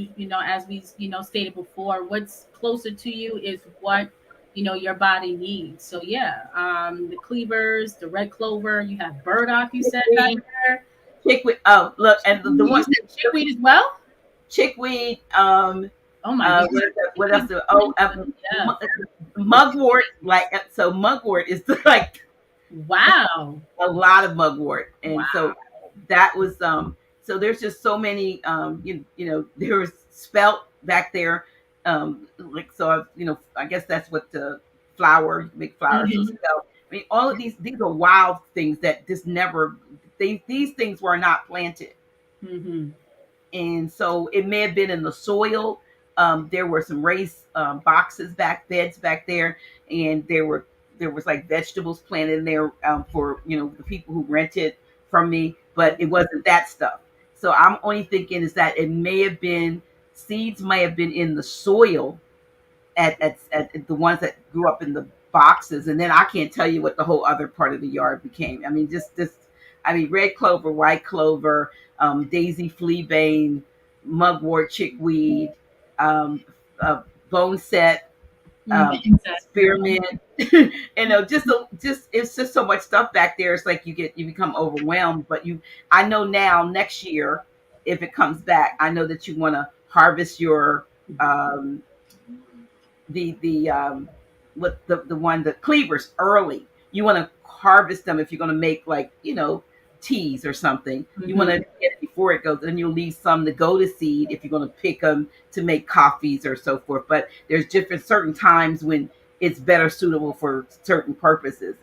as we, stated before, what's closer to you is what, your body needs. So yeah, the cleavers, the red clover, you have burdock, you said back Chickweed, there. chickweed. Oh, look, and the You one, said chickweed as well? chickweed. Oh my goodness. What else? Chickweed's Oh, expensive. Yeah. mugwort. So mugwort is like Wow. a lot of mugwort, and so Wow. that was so there's just so many there was spelt back there, like, so I guess that's what the flower, make flowers, so Hmm. spelt. I mean, all of these are wild things that just never, these things were not planted, Hmm. and so it may have been in the soil. There were some raised beds back there, and there was like vegetables planted in there, for the people who rented from me, but it wasn't that stuff. So I'm only thinking is that it may have been, seeds may have been in the soil, at the ones that grew up in the boxes, and then I can't tell you what the whole other part of the yard became. I mean, just this. I mean, red clover, white clover, daisy, fleabane, mugwort, chickweed, um, bone set, Exactly. spearmint. Just it's just so much stuff back there. It's like you become overwhelmed. But I know now next year if it comes back, I know that you want to harvest your um, the what the one the cleavers early. You want to harvest them if you're going to make like teas or something. You want to Hmm. get it before it goes, and you'll leave some to go to seed if you're going to pick them to make coffees or so forth. But there's different certain times when it's better suitable for certain purposes.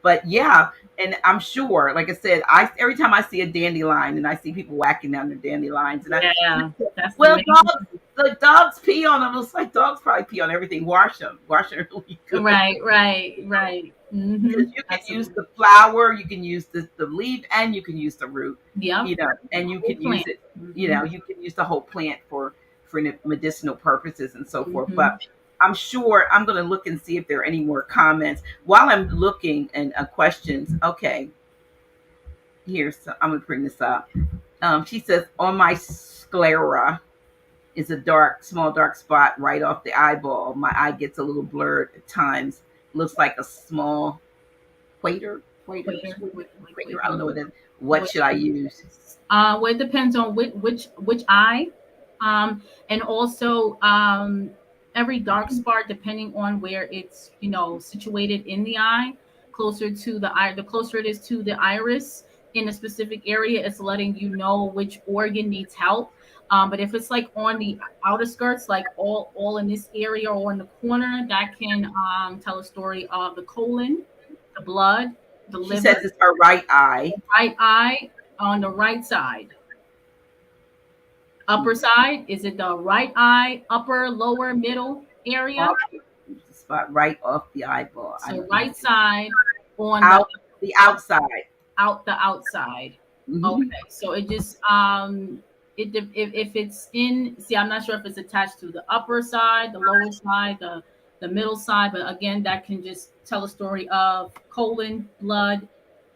But yeah, and I'm sure, like I said, I every time I see a dandelion and I see people whacking down their dandelions, and Yeah, that's the well, main dogs, one. the dogs pee on them. It's like dogs probably pee on everything. Wash them really good. Right, right, right. Because you can use Absolutely. the flower, you can use the leaf, and you can use the root. Yep. And The you whole can use plant. it. Hmm. You can use the whole plant for medicinal purposes and so forth. Hmm. But I'm sure I'm going to look and see if there are any more comments while I'm looking and questions. Okay, I'm going to bring this up. She says on my sclera is a small dark spot right off the eyeball. My eye gets a little blurred at times. Looks like a small Waiter, Quaker. I don't know what it is. What should I use? Well, it depends on which eye, and also every dark spot depending on where it's situated in the eye. Closer to the eye, the closer it is to the iris in a specific area, it's letting you know which organ needs help. But if it's like on the outer skirts, like all in this area or in the corner, that can tell a story of the colon, the blood, the She says liver, it's her right eye. right eye on the right side. Upper side, is it the right eye, upper, lower, middle area? Off the spot right off the eyeball. I So don't. Let me right see. side on Out the outside. the outside. Hmm. Okay, so it just if it's in, see, I'm not sure if it's attached to the upper side, the lower side, the middle side, but again, that can just tell a story of colon, blood,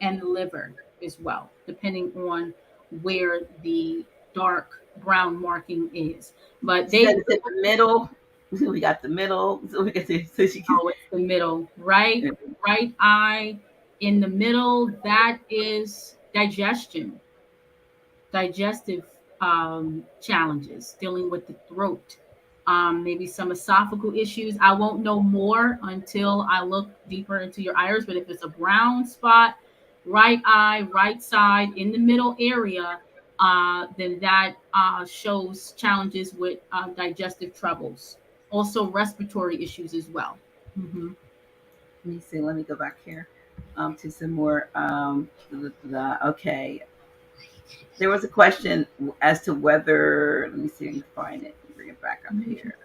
and the liver as well, depending on where the dark brown marking is. But She said it's in the middle. We got the middle. So we got to, so she can. oh, it's the middle, right eye in the middle. That is digestive challenges, dealing with the throat, maybe some esophageal issues. I won't know more until I look deeper into your iris, but if it's a brown spot, right eye, right side, in the middle area, then that shows challenges with digestive troubles, also respiratory issues as well. Hmm. Let me see. Let me go back here to some more. Okay. There was a question as to whether. Let me see if I can find it. Bring it back up here.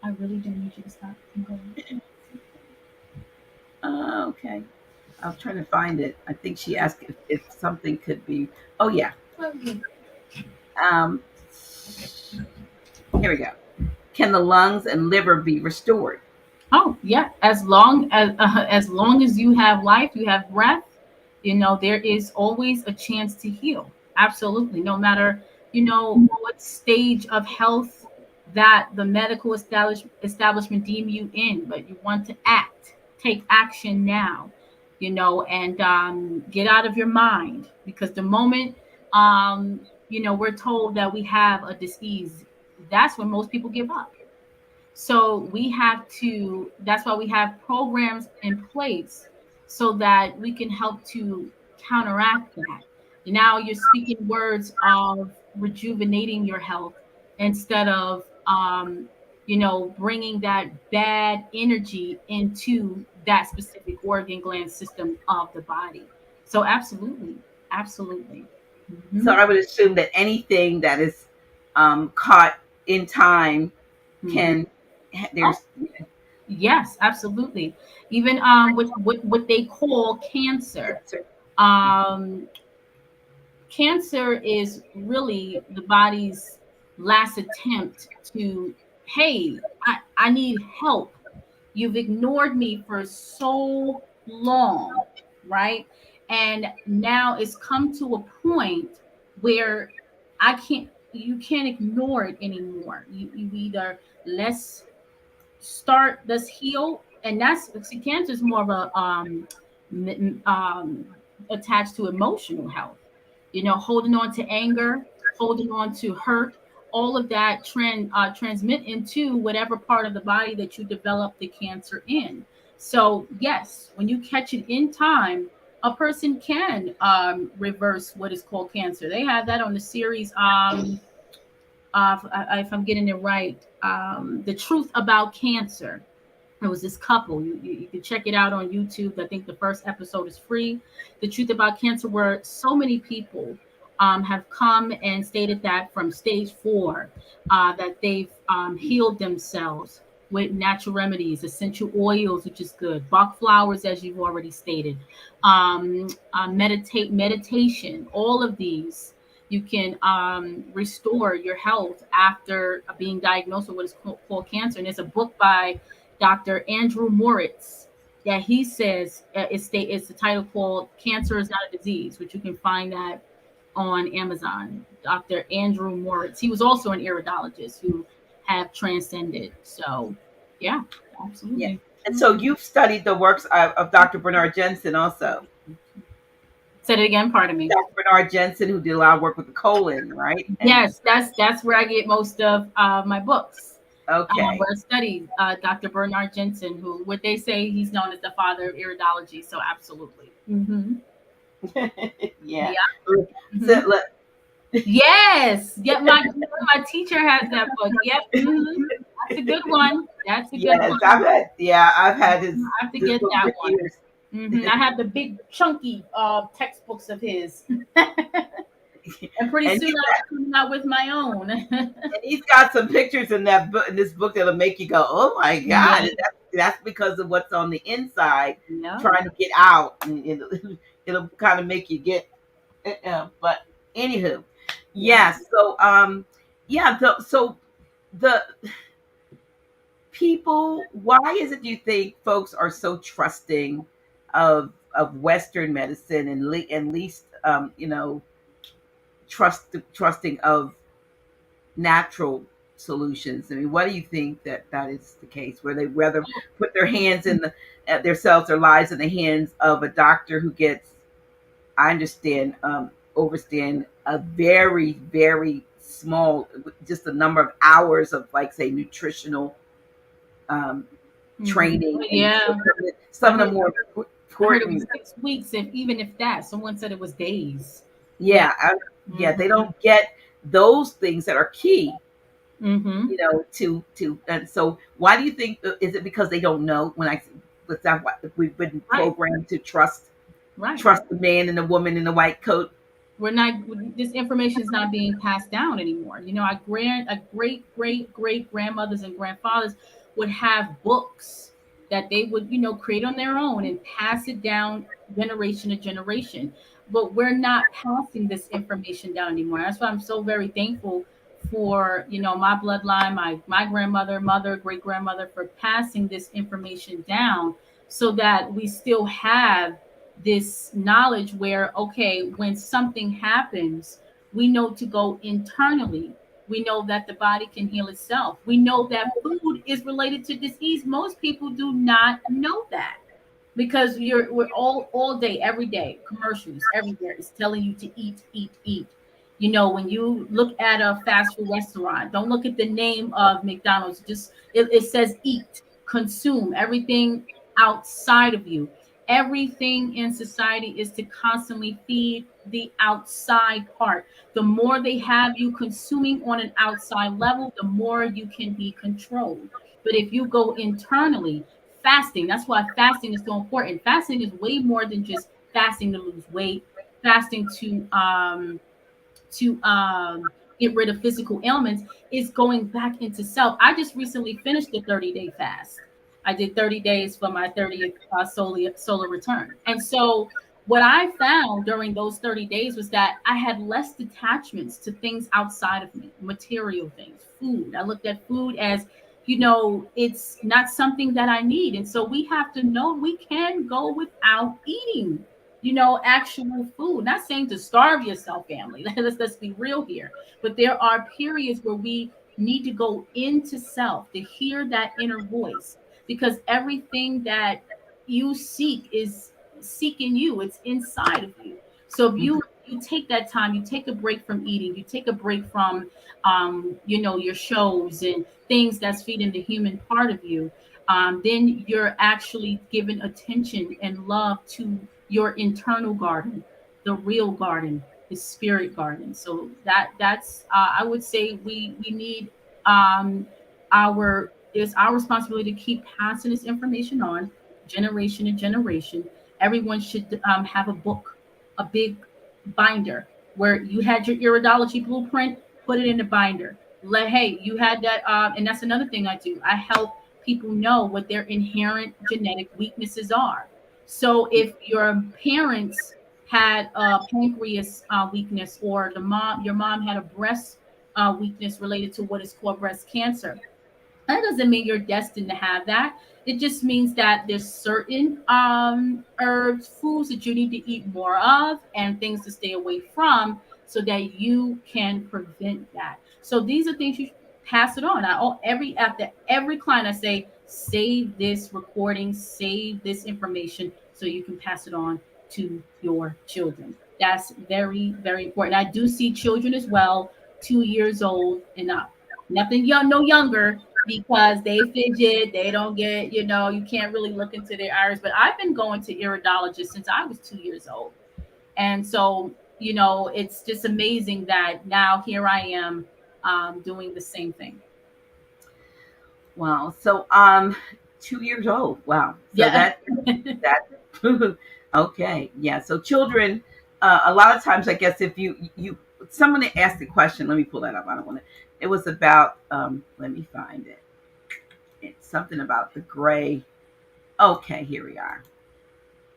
I really do need you to stop and go. Okay. I was trying to find it. I think she asked if something could be. Oh yeah. Um, Here we go. Can the lungs and liver be restored? Oh yeah, as long as you have life, you have breath. There is always a chance to heal. Absolutely, no matter what stage of health that the medical establishment deem you in, but you want to take action now. And get out of your mind, because the moment we're told that we have a disease, that's when most people give up. So that's why we have programs in place so that we can help to counteract that. Now you're speaking words of rejuvenating your health instead of, bringing that bad energy into that specific organ gland system of the body. So absolutely, absolutely. So Hmm. I would assume that anything that is caught in time Hmm. can. Oh, There's. yes, absolutely. Even with what they call cancer. Um, Cancer is really the body's last attempt to, hey, I need help. You've ignored me for so long, right? And now it's come to a point where I can't, you can't ignore it anymore. You either let's start, let's heal. And that's, see, cancer is more of a attached to emotional health, holding on to anger, holding on to hurt, all of that transmit into whatever part of the body that you develop the cancer in. So yes, when you catch it in time, a person can reverse what is called cancer. They have that on the series. If I'm getting it right, the truth about cancer. It was this couple. You can check it out on YouTube. I think the first episode is free. The truth about cancer, where so many people have come and stated that from stage 4, that they've healed themselves with natural remedies, essential oils, which is good, Bach flowers, as you've already stated, meditation, all of these. You can restore your health after being diagnosed with what is called cancer. And there's a book by Dr. Andrew Moritz that he says it's the title called "Cancer is Not a Disease," which you can find that on Amazon. Dr. Andrew Moritz. He was also an iridologist who have transcended. So, yeah, Yeah. absolutely. And so you've studied the works of Dr. Bernard Jensen also. Said it again. Pardon me. Dr. Bernard Jensen, who did a lot of work with the colon, right? And Yes, that's where I get most of my books. okay. Where I studied Dr. Bernard Jensen, who what they say he's known as the father of iridology. So absolutely. Mm-hmm. Yeah. Yeah. So, Mm-hmm. Yes. Yep. My teacher has that book. Yep. Mm-hmm. That's a good one. That's a good yes, one. I've had his I have to this get book that for one. years. Mm-hmm. I have the big chunky textbooks of his. And pretty And soon I'll be coming out with my own. he's got some pictures in that book, in this book, that'll make you go, "Oh my God!" Yeah. And that's because of what's on the inside, Yeah. trying to get out, and it'll kind of make you get. But anywho, Yeah. yeah. So yeah. So the people, why is it you think folks are so trusting of Western medicine, and least trusting of natural solutions? I mean, what do you think that is the case, where they rather put their hands in their selves, their lives in the hands of a doctor who gets, I understand, overstand a very, very small, just a number of hours of, like, say, nutritional um, training, and Yeah. some of the more I heard it important. was 6 weeks, and even if that, someone said it was days. Yeah. Yeah, yeah, they don't get those things that are key, Mm-hmm. to. And so why do you think, is it because they don't know? When I with that, we've been Right. programmed to trust Right. the man and the woman in the white coat. We're not. This information is not being passed down anymore. Our great grandmothers and grandfathers would have books that they would, create on their own and pass it down generation to generation. But we're not passing this information down anymore. That's why I'm so very thankful for, my bloodline, my grandmother, mother, great grandmother, for passing this information down so that we still have this knowledge where, okay, when something happens, we know to go internally. We know that the body can heal itself. We know that food is related to disease. Most people do not know that, because we're all day, every day, commercials everywhere is telling you to eat, eat, eat. When you look at a fast food restaurant, don't look at the name of McDonald's. Just it says eat, consume everything outside of you. Everything in society is to constantly feed the outside part. The more they have you consuming on an outside level, the more you can be controlled. But if you go internally, fasting, that's why fasting is so important. Fasting is way more than just fasting to lose weight, fasting to get rid of physical ailments, is going back into self. I just recently finished the 30-day fast. I did 30 days for my 30th solar return. And so what I found during those 30 days was that I had less detachments to things outside of me, material things, food. I looked at food as it's not something that I need. And so we have to know we can go without eating, actual food. Not saying to starve yourself, family. Let's be real here. But there are periods where we need to go into self to hear that inner voice, because everything that you seek is seeking you. It's inside of you. So if you take that time, you take a break from eating, you take a break from your shows and things that's feeding the human part of you, then you're actually giving attention and love to your internal garden, the real garden, the spirit garden. So that's I would say we need our it's our responsibility to keep passing this information on generation to generation. Everyone should have a book, a big binder where you had your iridology blueprint, put it in the binder. Hey, you had that, and that's another thing I do. I help people know what their inherent genetic weaknesses are. So if your parents had a pancreas weakness, or your mom had a breast weakness related to what is called breast cancer, that doesn't mean you're destined to have that. It just means that there's certain herbs, foods that you need to eat more of, and things to stay away from, so that you can prevent that. So these are things you pass it on. After every client, I say, save this recording, save this information, so you can pass it on to your children. That's very, very important. I do see children as well, 2 years old and up. Nothing young, no younger, because they fidget, they don't get, you can't really look into their iris. But I've been going to iridologists since I was 2 years old. And so, it's just amazing that now here I am doing the same thing. Wow. So 2 years old. Wow. So Yeah. that okay. Yeah. So children, a lot of times, I guess, if you someone asked the question, let me pull that up. I don't want to. It was about let me find it. It's something about the gray. Okay, here we are.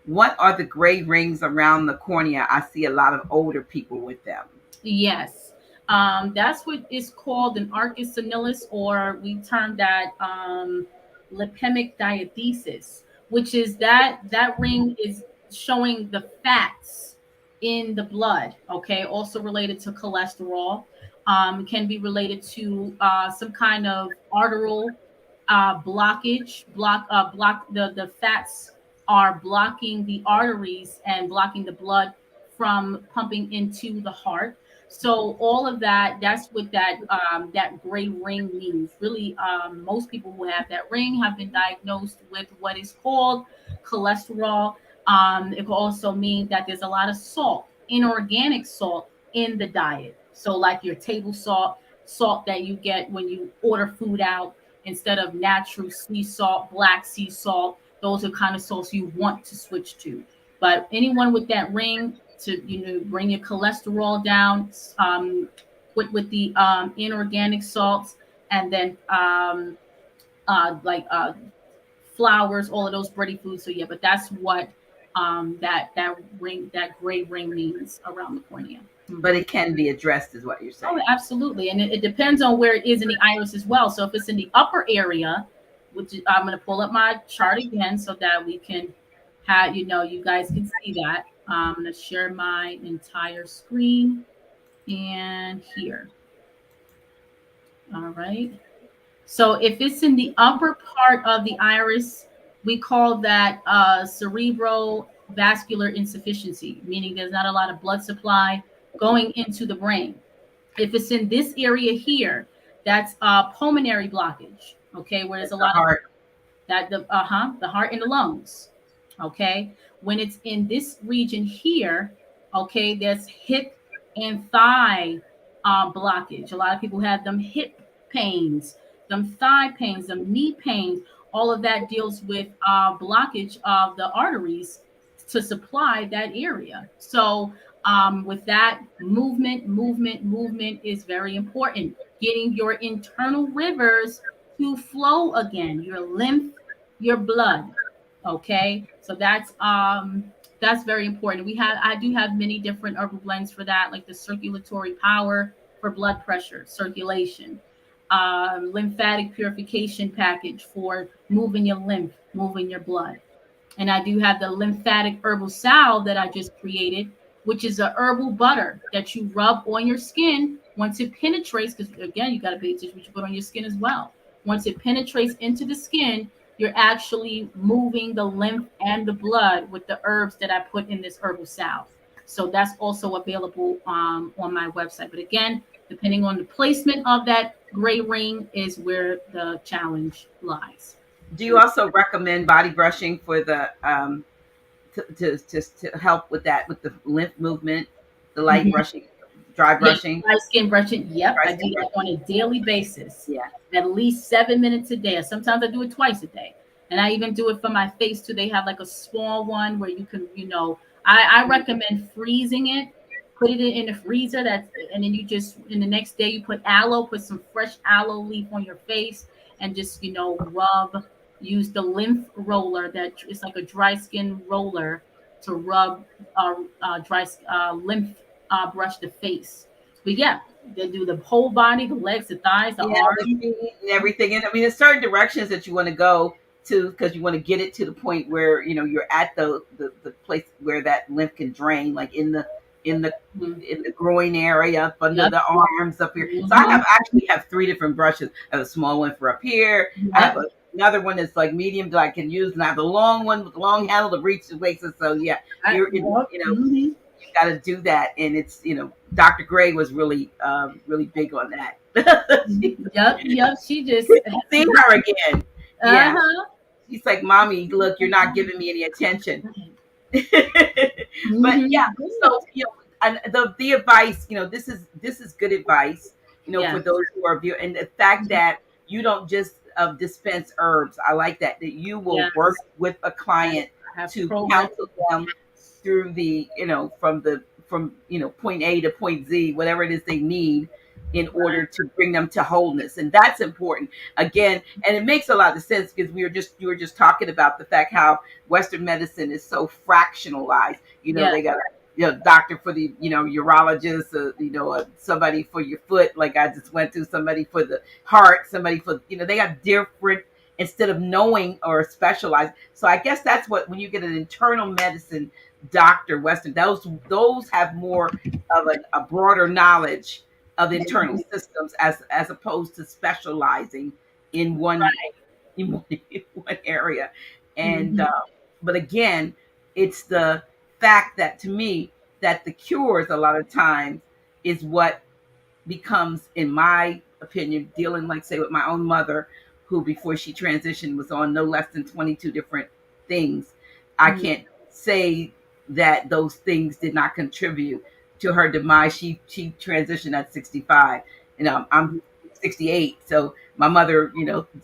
What are the gray rings around the cornea? I see a lot of older people with them. Yes. That's what is called an arcus senilis, or we term that lipemic diathesis, which is that ring is showing the fats in the blood. Okay, also related to cholesterol. Can be related to some kind of arterial blockage. Block the fats are blocking the arteries and blocking the blood from pumping into the heart. So all of that, that's what that gray ring means. Really, most people who have that ring have been diagnosed with what is called cholesterol. It can also mean that there's a lot of salt, inorganic salt in the diet. So like your table salt, salt that you get when you order food out, instead of natural sea salt, black sea salt. Those are kind of salts you want to switch to. But anyone with that ring, to bring your cholesterol down, with the inorganic salts, and then like flours, all of those bready foods. So yeah, but that's what that gray ring means around the cornea. But it can be addressed, is what you're Oh, saying. absolutely. And it depends on where it is in the iris as well. So if it's in the upper area, which I'm going to pull up my chart again so that we can have, you guys can see that. I'm going to share my entire screen and here. All right. So if it's in the upper part of the iris, we call that cerebrovascular insufficiency, meaning there's not a lot of blood supply going into the brain. If it's in this area here, that's pulmonary blockage. Okay, where there's It's a the lot of heart. the heart and the lungs. Okay, when it's in this region here, okay, there's hip and thigh blockage. A lot of people have them hip pains, them thigh pains, them knee pains. All of that deals with blockage of the arteries to supply that area. So with that, movement is very important. Getting your internal rivers to flow again, your lymph, your blood. Okay, so that's very important. I do have many different herbal blends for that, like the circulatory power for blood pressure, circulation. lymphatic purification package for moving your lymph, moving your blood. And I do have the lymphatic herbal salve that I just created, which is a herbal butter that you rub on your skin once it penetrates. Because again, you got to pay attention what you put on your skin as well. Once it penetrates into the skin, you're actually moving the lymph and the blood with the herbs that I put in this herbal salve. So that's also available on my website. But again, depending on the placement of that gray ring, is where the challenge lies. Do you also recommend body brushing for the to help with that, with the lymph movement, the light Mhm. brushing, dry Yeah, brushing, dry skin brushing. Yep, dry I skin do that brushing? on a daily basis, Yeah. at least 7 minutes a day. Sometimes I do it twice a day, and I even do it for my face too. They have like a small one where you can, I recommend freezing it, put it in the freezer. And then you just in the next day you put aloe, put some fresh aloe leaf on your face, and just rub. Use the lymph roller that is like a dry skin roller to rub dry lymph brush the face. But yeah, they do the whole body, the legs, the thighs, the Yeah, arms. the feet and everything. And I mean, there's certain directions that you want to go to because you want to get it to the point where you're at the place where that lymph can drain, like in the Mhm. in the groin area, up under Yep. the arms, up here. So I Hmm. have actually have three different brushes. I have a small one for up here. I have Yep. another one that's like medium that I can use, and I have the long one with the long handle to reach the waist. So yeah, you're in, Yep. Hmm. got to do that. And it's, Dr. Gray was really, really big on that. Yep. Yep. She Good just. to see her again. Uh Yeah. huh. She's like, Mommy, look, you're not giving me any attention. But yeah, Hmm. so, and the advice, this is good advice, for Yeah. those who are viewing, and the fact that you don't just dispense herbs. I like that you will work Yes. with a Yes. client I have to program. counsel them through from point A to point Z, whatever it is they need in order to bring them to wholeness. And that's important again. And it makes a lot of sense because you were just talking about the fact how Western medicine is so fractionalized. Yeah. They got doctor for the urologist, somebody for your foot, like I just went to, somebody for the heart, somebody for they got different, instead of knowing or specialized. So I guess that's what, when you get an internal medicine doctor, Western, those have more of a broader knowledge of internal systems, as opposed to specializing in one Right. in one, in one area. And Hmm. but again, it's the fact that, to me, that the cures a lot of times is what becomes, in my opinion, dealing, like, say, with my own mother, who before she transitioned was on no less than 22 different things. I can't say that those things did not contribute to her demise. She transitioned at 65. I'm 68, so my mother,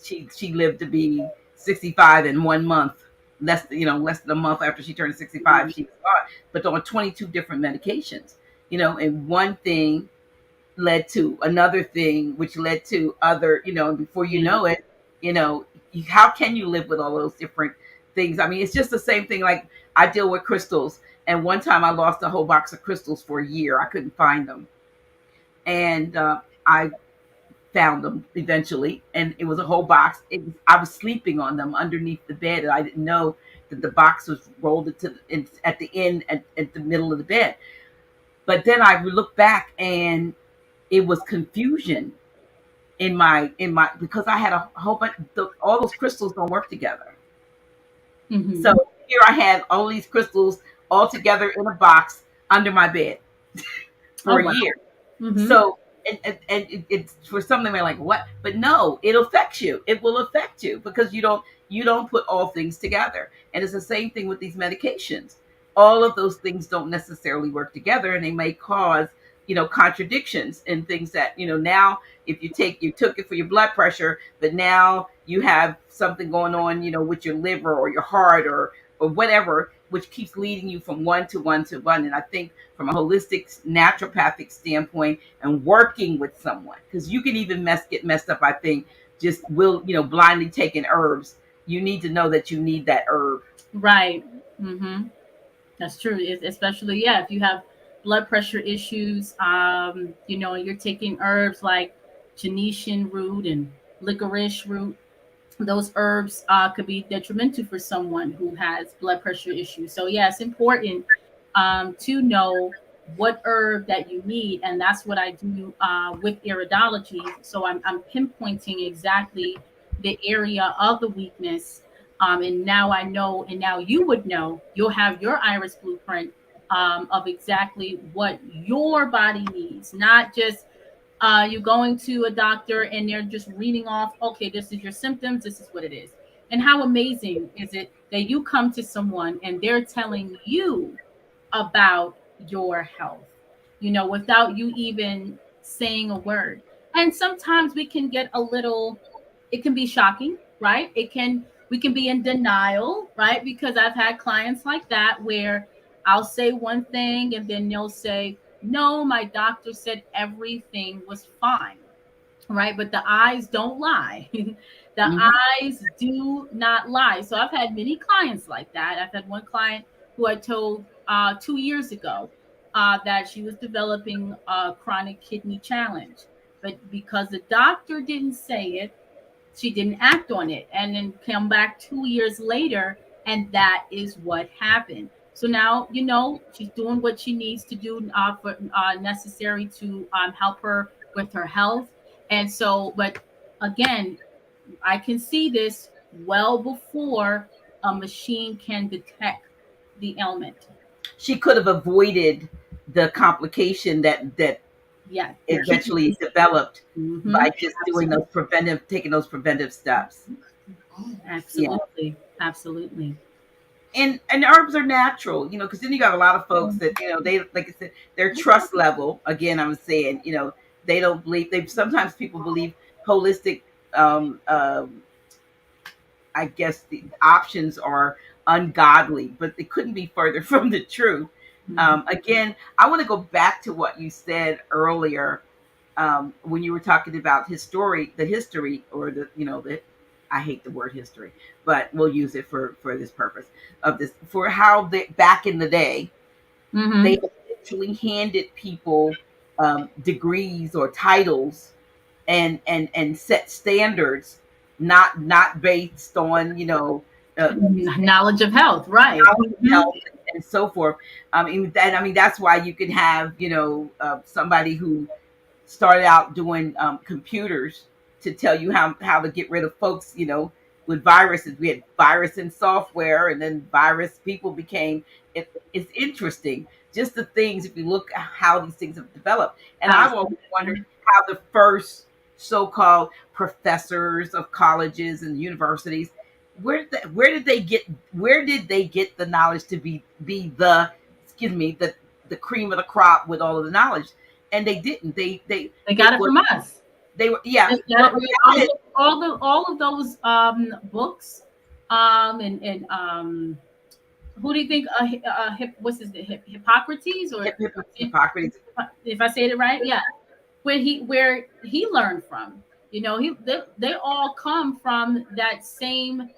she lived to be 65 in 1 month. Less than a month after she turned 65, she was gone. But on 22 different medications, and one thing led to another thing, which led to other, and before you Yeah. know it, how can you live with all those different things? I mean, it's just the same thing. Like, I deal with crystals, and one time I lost a whole box of crystals for a year. I couldn't find them, and I found them eventually, and it was a whole box. I was sleeping on them underneath the bed, and I didn't know that the box was rolled at the end, at the middle of the bed. But then I looked back, and it was confusion in my because I had a whole bunch. All those crystals don't work together. So Hmm. here I had all these crystals all together in a box under my bed Oh for a wow. year. Hmm. So, it's for something like, what? But no, it affects you. It will affect you because you don't put all things together. And it's the same thing with these medications. All of those things don't necessarily work together, and they may cause contradictions and things that, now, if you took it for your blood pressure, but now you have something going on, with your liver or your heart, or whatever, which keeps leading you from one to one to one. And I think, from a holistic naturopathic standpoint, and working with someone, because you can even get messed up, I think, just blindly taking herbs. You need to know that you need that herb. Right. Hmm. That's true. Especially, yeah, if you have blood pressure issues, you're taking herbs like Genetian root and licorice root. Those herbs could be detrimental for someone who has blood pressure issues. So yeah, it's important to know what herb that you need, and that's what I do with iridology. So I'm pinpointing exactly the area of the weakness, and now I know, and now you would know. You'll have your iris blueprint of exactly what your body needs, not just you going to a doctor and they're just reading off, okay, this is your symptoms, this is what it is. And how amazing is it that you come to someone and they're telling you about your health, without you even saying a word. And sometimes we can get a little, it can be shocking, right? We can be in denial, right? Because I've had clients like that where I'll say one thing and then they'll say, no, my doctor said everything was fine, right? But the eyes don't lie. The Hmm. eyes do not lie. So I've had many clients like that. I've had one client who I told 2 years ago that she was developing a chronic kidney challenge. But because the doctor didn't say it, she didn't act on it, and then come back 2 years later, and that is what happened. So now she's doing what she needs to do for necessary to help her with her health. And so, but again, I can see this well before a machine can detect the ailment. She could have avoided the complication that Yeah, the eventually kidneys. developed Hmm. by just doing taking those preventive steps. Yeah. Absolutely, absolutely. And herbs are natural, because then you got a lot of folks that, they, like I said, their trust level, again, I'm saying, they don't believe, they sometimes people believe holistic, um, um, I guess the options are ungodly, but they couldn't be further from the truth. Mhm. Again, I want to go back to what you said earlier, when you were talking about the history, or the I hate the word history, but we'll use it for this purpose of this, for how they back in the day they Mhm. actually handed people degrees or titles, and set standards, not based on Knowledge of health, right? knowledge of Mhm. health and so forth. I mean that's why you can have somebody who started out doing computers to tell you how to get rid of folks, with viruses. We had virus and software, and then virus people became. It's interesting, just the things, if you look at how these things have developed. And I've always wondered Absolutely. how the first so-called professors of colleges and universities, where did they get the knowledge to be the, excuse me, the cream of the crop with all of the knowledge? And they didn't. They got It it was from us. they were, yeah. They got Well, it. they got it. All of those books, and who do you think? What's his name? Hippocrates, or Hippocrates. if I say it right, yeah. Where he learned from. They all come from that same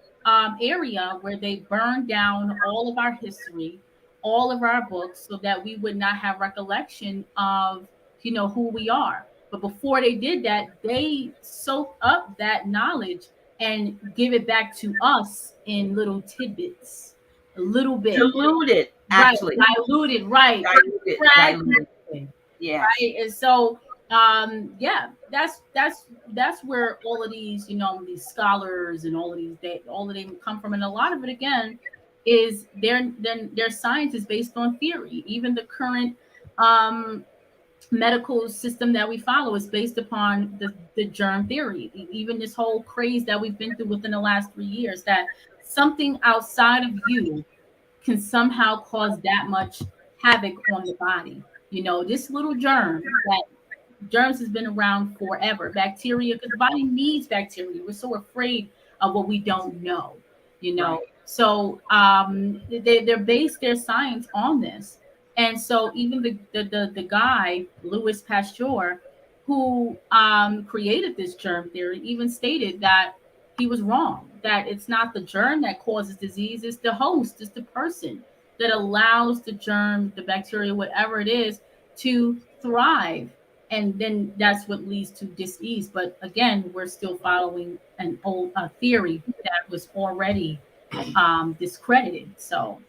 area where they burned down all of our history, all of our books, so that we would not have recollection of who we are. But before they did that, they soaked up that knowledge and give it back to us in little tidbits, a little bit, Diluted, right? actually. Diluted, right? Diluted. Yes. Right. And so yeah, that's where all of these these scholars and all of them come from. And a lot of it, again, is their science is based on theory. Even the current um medical system that we follow is based upon the germ theory. Even this whole craze that we've been through within the last 3 years, that something outside of you can somehow cause that much havoc on the body. This little germs has been around forever. Bacteria, because the body needs bacteria. We're so afraid of what we don't know. Right. So they're based their science on this. And so even the guy Louis Pasteur, who created this germ theory, even stated that he was wrong. That it's not the germ that causes disease; it's the host, it's the person that allows the germ, the bacteria, whatever it is, to thrive and then that's what leads to dis-ease. But again, we're still following an old theory that was already discredited. So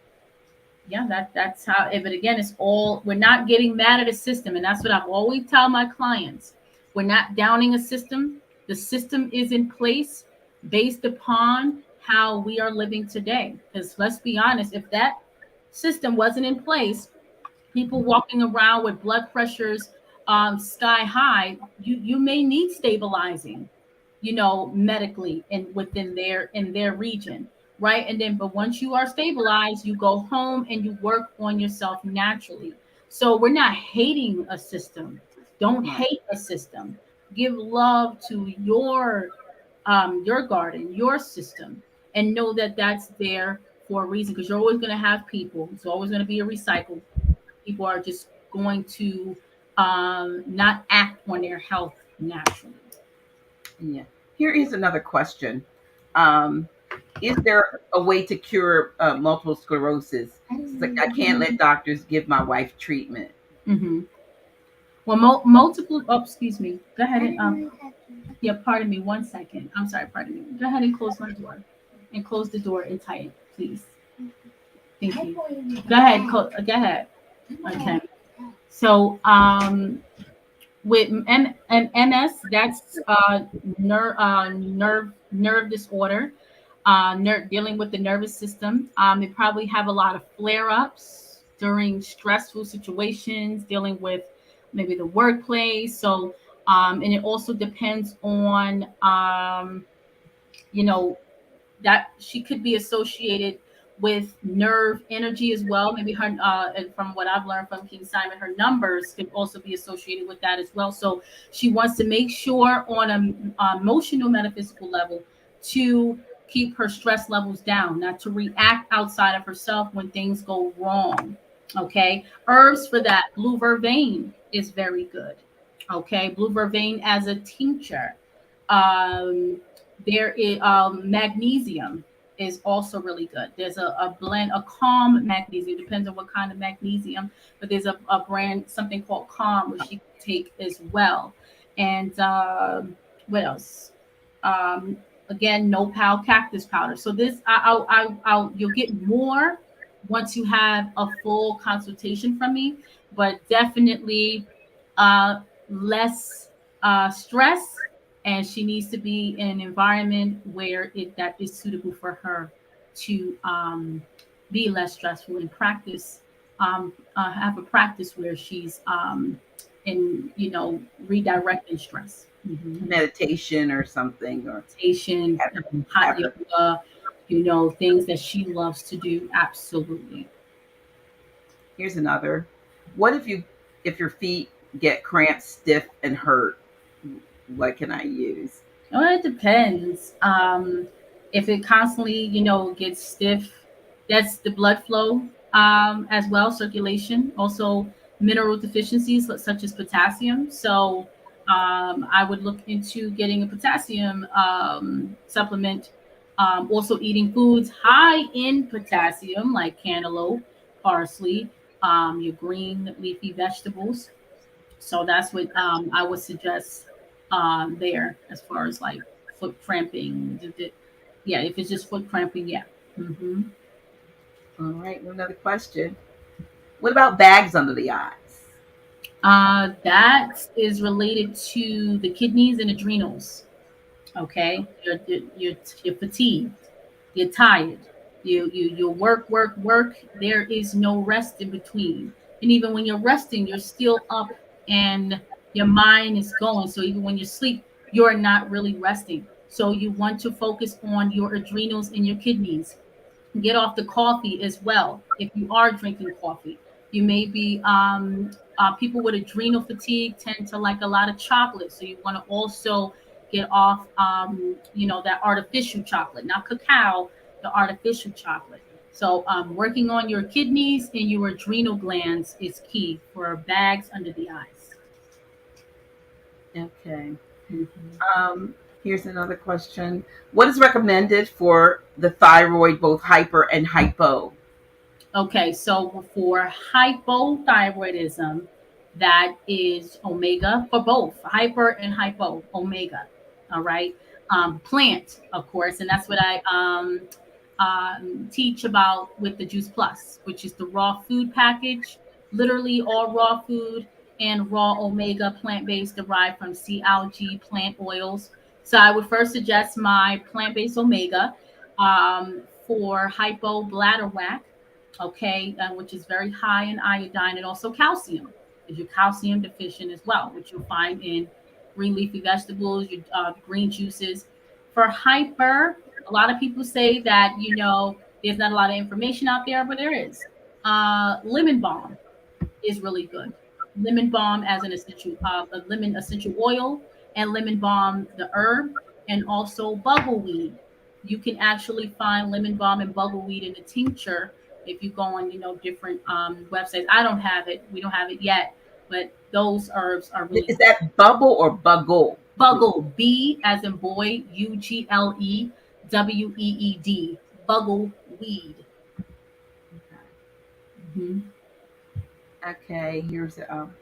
yeah, that's how it, but again, it's all, we're not getting mad at a system, and that's what I've always tell my clients. We're not downing a system. The system is in place based upon how we are living today, because let's be honest, if that system wasn't in place, people walking around with blood pressures sky high, you may need stabilizing, medically and within their in their region, right? And then, but once you are stabilized, you go home and you work on yourself naturally. So we're not hating a system. Don't Right. hate a system. Give love to your garden, your system, and know that that's there for a reason. Because you're always going to have people. It's always going to be a recycle. People are just going to not act on their health naturally. Yeah. Here is another question. Um, is there a way to cure multiple sclerosis? It's like I can't let doctors give my wife treatment. Hmm. Well, multiple. Oh, excuse me. Go ahead and yeah. Pardon me. 1 second. I'm sorry. Pardon me. Go ahead and close my door, and close the door and tight, please. Thank you. Go ahead. Go ahead. Okay. So with and MS, that's nerve disorder, dealing with the nervous system. They probably have a lot of flare ups during stressful situations, dealing with maybe the workplace. So, and it also depends on, you know, that she could be associated with nerve energy as well. Maybe her, and from what I've learned from King Simon, her numbers could also be associated with that as well. So she wants to make sure on a emotional, metaphysical level to keep her stress levels down, not to react outside of herself when things go wrong. Okay. Herbs for that. Blue vervain is very good. Okay. Blue vervain as a tincture. Um, there is magnesium is also really good. There's a blend, a calm magnesium, depends on what kind of magnesium, but there's a brand, something called Calm, which you can take as well. And what else? Um, Again, nopal cactus powder. So this, you'll get more once you have a full consultation from me, but definitely uh, less stress, and she needs to be in an environment where it that is suitable for her to be less stressful and practice, have a practice where she's in, redirecting stress. Mhm. Meditation or something, or Meditation, hot have her. yoga, things that she loves to do. Absolutely. Here's another. What if your feet get cramped, stiff, and hurt? What can I use? Well, it depends. If it constantly, gets stiff, that's the blood flow, as well, circulation. Also, mineral deficiencies such as potassium. So, I would look into getting a potassium supplement. Also, eating foods high in potassium, like cantaloupe, parsley, your green leafy vegetables. So that's what I would suggest there, as far as like foot cramping. Yeah, if it's just foot cramping, yeah. Hmm. All right, another question. What about bags under the eyes? That is related to the kidneys and adrenals. Okay, you're fatigued, you're tired, you work. There is no rest in between, and even when you're resting, you're still up, and your mind is going. So even when you sleep, you're not really resting. So you want to focus on your adrenals and your kidneys. Get off the coffee as well. If you are drinking coffee, you may be people with adrenal fatigue tend to like a lot of chocolate, so you want to also get off that artificial chocolate, not cacao, the artificial chocolate. So working on your kidneys and your adrenal glands is key for bags under the eyes. Okay. Mhm. Um, Here's another question. What is recommended for the thyroid, both hyper and hypo? Okay, so for hypothyroidism, that is omega for both hyper and hypo omega. All right. Plant, of course, and that's what I teach about with the Juice Plus, which is the raw food package, literally all raw food and raw omega plant based derived from sea algae plant oils. So I would first suggest my plant based omega for hypo bladder whack, okay, which is very high in iodine and also calcium, because you're calcium deficient as well, which you'll find in green leafy vegetables, your green juices. For hyper, a lot of people say that, there's not a lot of information out there, but there is. Lemon balm is really good. Lemon balm as an essential, a lemon essential oil, and lemon balm the herb, and also buggleweed. You can actually find lemon balm and buggleweed in a tincture if you go on, different websites. I don't have it. We don't have it yet, but those herbs are really Is that bubble or buggle? buggle. B as in boy. UGLEWEED. Buggle weed. Mhm. Okay, here's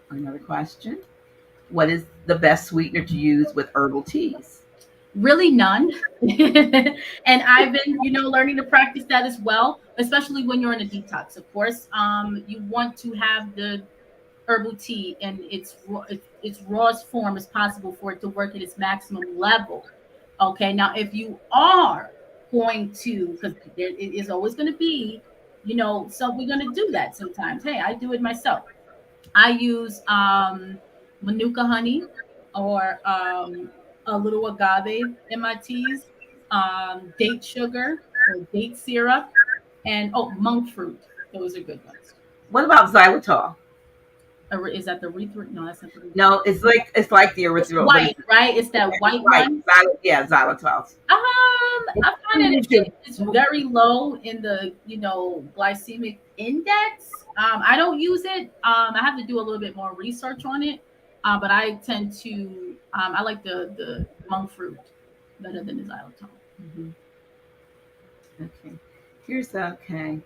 another question. What is the best sweetener to use with herbal teas? Really none. And I've been, learning to practice that as well, especially when you're in a detox. Of course, you want to have the herbal tea in its rawest form as possible for it to work at its maximum level. Okay, now if you are going to, because there it is always going to be, so we're going to do that sometimes. Hey, I do it myself. I use manuka honey or a little agave in my teas, date sugar or date syrup, and monk fruit. Those are good ones. What about xylitol? Is that the erythrit? No, that's not the erythrit. No, it's like the It's erythritol, but white, right? It's that white right. one. Yeah, xylitol. I find that it's very low in the glycemic index. I don't use it. I have to do a little bit more research on it. But I tend to I like the monk fruit better than the xylitol. Mhm. Okay. Here's okay.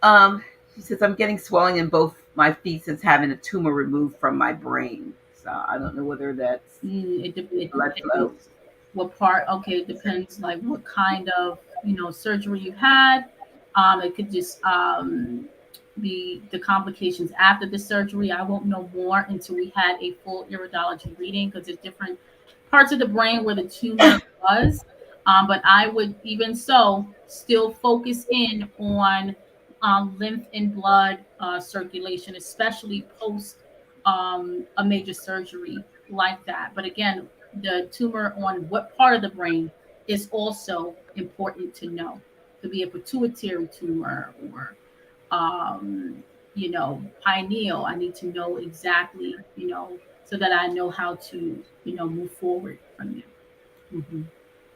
Um, she says I'm getting swelling in both my feet since having a tumor removed from my brain. So I don't know whether that's It blood flow. depends what part. Okay, it depends like what kind of surgery you had. It could just be the complications after the surgery. I won't know more until we had a full iridology reading, because there's different parts of the brain where the tumor was. But I would even so still focus in on lymph and blood circulation, especially post a major surgery like that. But again, the tumor on what part of the brain is also important to know. Could be a pituitary tumor or pineal. I need to know exactly, so that I know how to, move forward from there. Hmm.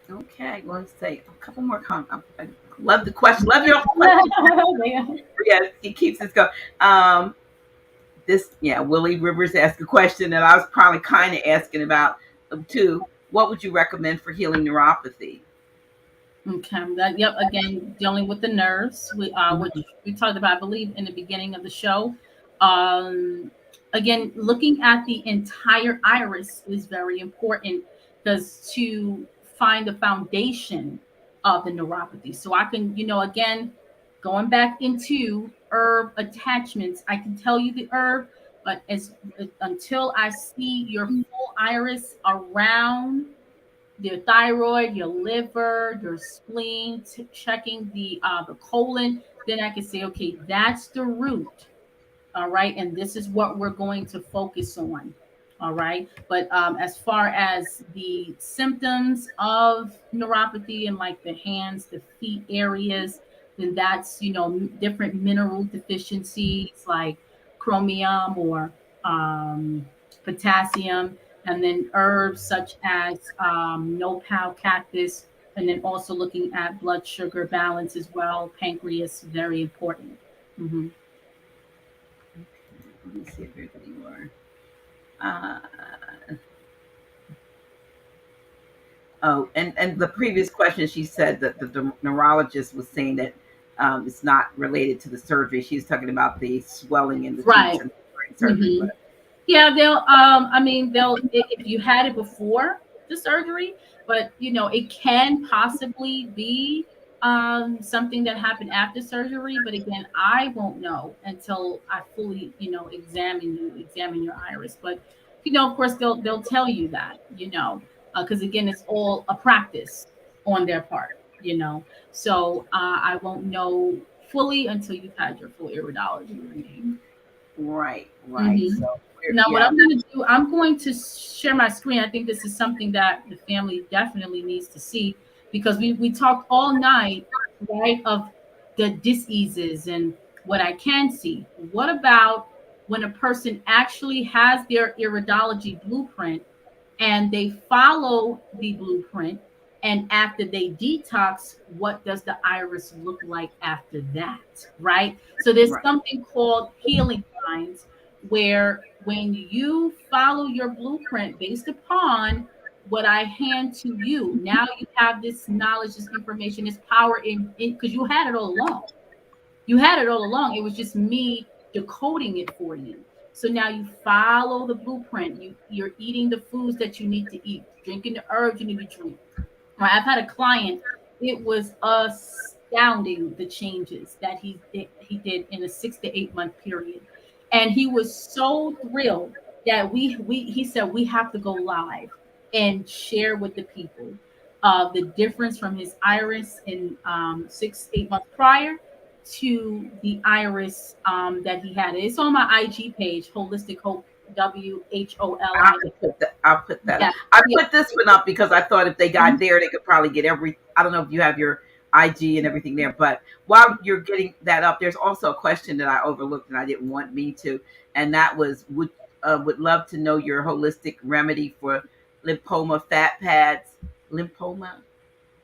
Okay, well, let's say a couple more comments. I love the question. Love your question. Yes, he keeps us going. Willie Rivers asked a question that I was probably kind of asking about too. What would you recommend for healing neuropathy? Okay, that yep. Again, dealing with the nerves, which Mhm. we talked about, I believe, in the beginning of the show. Um, Again, looking at the entire iris is very important, because to find the foundation of the neuropathy. So I can, again, going back into herb attachments, I can tell you the herb, but until I see your full iris around your thyroid, your liver, your spleen, checking the colon, then I can say, okay, that's the root. All right, and this is what we're going to focus on. All right, but as far as the symptoms of neuropathy and like the hands, the feet areas, then that's different mineral deficiencies like chromium or potassium, and then herbs such as nopal cactus, and then also looking at blood sugar balance as well. Pancreas, very important. Hmm. Let me see if there's any more. Uh, and the previous question, she said that the neurologist was saying that it's not related to the surgery. She's talking about the swelling in the feet Right. and the brain. surgery, Mhm. but Yeah, they'll I mean if you had it before the surgery, but it can possibly be something that happened after surgery, but again, I won't know until I fully, examine your iris. But of course they'll tell you that, because again it's all a practice on their part, So I won't know fully until you've had your full iridology reading. right, right. hmm So Now, what yeah, I'm going to do, I'm going to share my screen. I think this is something that the family definitely needs to see because we talked all night, right, of the diseases and what I can see. What about when a person actually has their iridology blueprint and they follow the blueprint? And after they detox, what does the iris look like after that? Right. So there's right, something called healing lines where when you follow your blueprint based upon what I hand to you, now you have this knowledge, this information, this power in because you had it all along. You had it all along. It was just me decoding it for you. So now you follow the blueprint. You're eating the foods that you need to eat, drinking the herbs you need to drink. Right, I've had a client. It was astounding the changes that he did in a 6 to 8 month period, and he was so thrilled that we he said we have to go live and share with the people the difference from his iris in 6 8 months prior to the iris that he had. It's on my IG page, Holistic Hope, WHOLI. I'll put that up. Yeah, I yeah. put this one up because I thought if they got there, they could probably get every. I don't know if you have your IG and everything there, but while you're getting that up, there's also a question that I overlooked and I didn't want me to, and that was would love to know your holistic remedy for lymphoma fat pads. Lymphoma,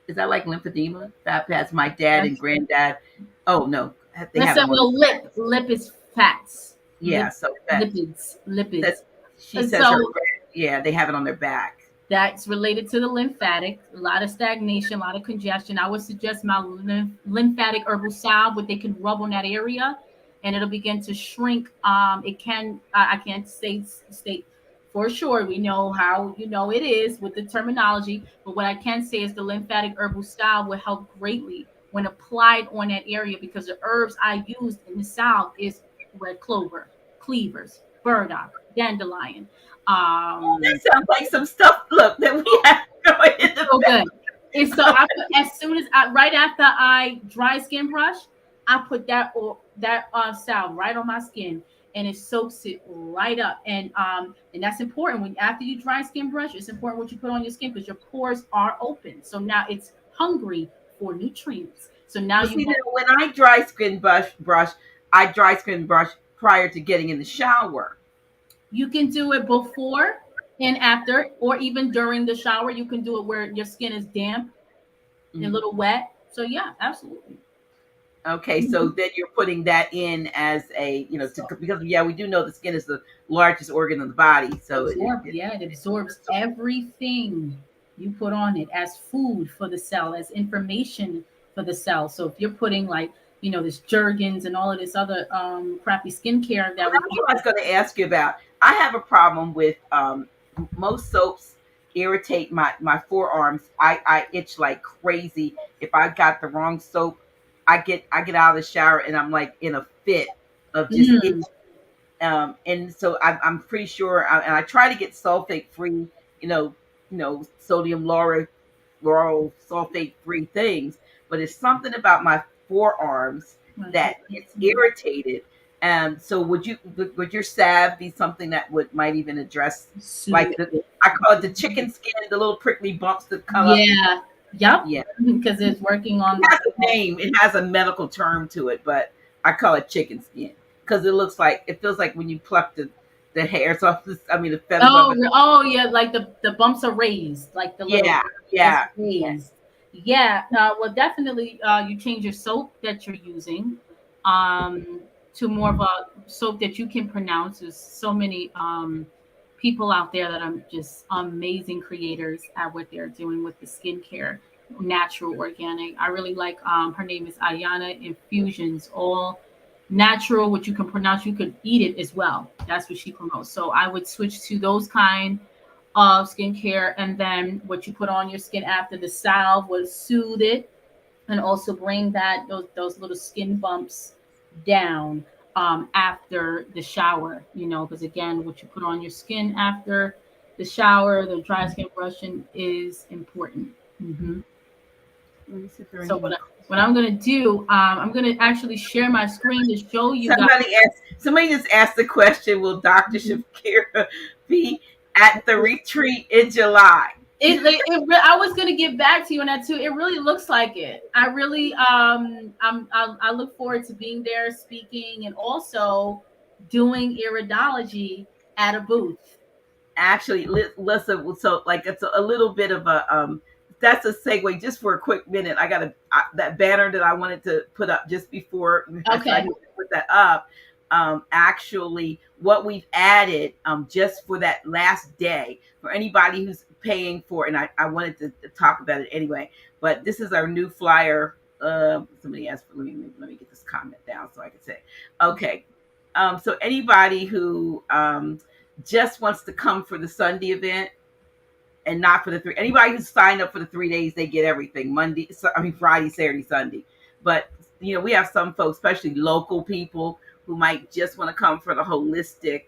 is that like lymphedema? Fat pads. My dad and That's granddad. Oh no, they Let's have say, them on. well, lip is fats, Yeah, so that lipids. says she And says her. so Yeah, they have it on their back. that's related to the lymphatic. A lot of stagnation, a lot of congestion. I would suggest my lymphatic herbal salve, what they can rub on that area, and it'll begin to shrink. It can. I can't state for sure. We know how it is with the terminology, but what I can say is the lymphatic herbal salve will help greatly when applied on that area because the herbs I used in the salve is red clover, cleavers, burdock, dandelion. Oh, Um, that sounds like some stuff. Look, that we have going in the so back. good. And so I put as soon as right after I dry skin brush, I put that salve right on my skin and it soaks it right up. And that's important when after you dry skin brush, it's important what you put on your skin because your pores are open. So now it's hungry for nutrients. So now Well, you see, now want when I dry skin brush, I dry skin brush prior to getting in the shower. you can do it before and after, or even during the shower. You can do it where your skin is damp and a Mhm. little wet. So yeah, absolutely. Okay, so Mhm. then you're putting that in as a, So because yeah, we do know the skin is the largest organ of the body, so yeah, it absorbs everything you put on it as food for the cell, as information for the cell. So if you're putting like, this Jergens and all of this other crappy skincare Well, that we that's what I was going to ask you about. I have a problem with most soaps irritate my forearms. I itch like crazy if I got the wrong soap. I get out of the shower and I'm like in a fit of just itch. mm, And so I'm pretty sure, and I try to get sulfate free, sodium lauryl sulfate free things, but it's something about my forearms that gets irritated. And so would your salve be something that might even address soothe like the it. I call it the chicken skin, the little prickly bumps that come up? Yeah. Yep. Yeah, Because it's working it on the has a name. It has a medical term to it, but I call it chicken skin because it feels like when you pluck the hairs off this. I mean the feathers off it. Oh yeah, like the bumps are raised, like the little Yeah, that's yeah, yeah. raised. Yeah, well, definitely, you change your soap that you're using, um, to more of a soap that you can pronounce. There's so many people out there that are just amazing creators at what they're doing with the skincare, natural, organic. I really like her name is Ayana Infusions, all natural, what you can pronounce, you could eat it as well. That's what she promotes. So I would switch to those kind of skincare, and then what you put on your skin after the salve will soothe it and also bring those little skin bumps down after the shower. Because again, what you put on your skin after the shower, the dry skin brushing is important. Hmm. Let me see if there are So any what more. what I'm gonna do, I'm gonna actually share my screen to show you guys. Somebody just asked the question, will Dr. Shakirah be at the retreat in July? I was gonna get back to you on that too. It really looks like it. I really I look forward to being there, speaking, and also doing iridology at a booth. Actually, listen, so like it's a little bit of a that's a segue just for a quick minute. I got that banner that I wanted to put up just before so I Okay. need to put that up. Actually, what we've added just for that last day for anybody who's paying for, and I wanted to talk about it anyway, but this is our new flyer. Somebody asked for, let me get this comment down so I can say okay. So anybody who just wants to come for the Sunday event and not for the three. Anybody who's signed up for the 3 days, they get everything. Friday, Saturday, Sunday. But we have some folks, especially local people, who might just want to come for the holistic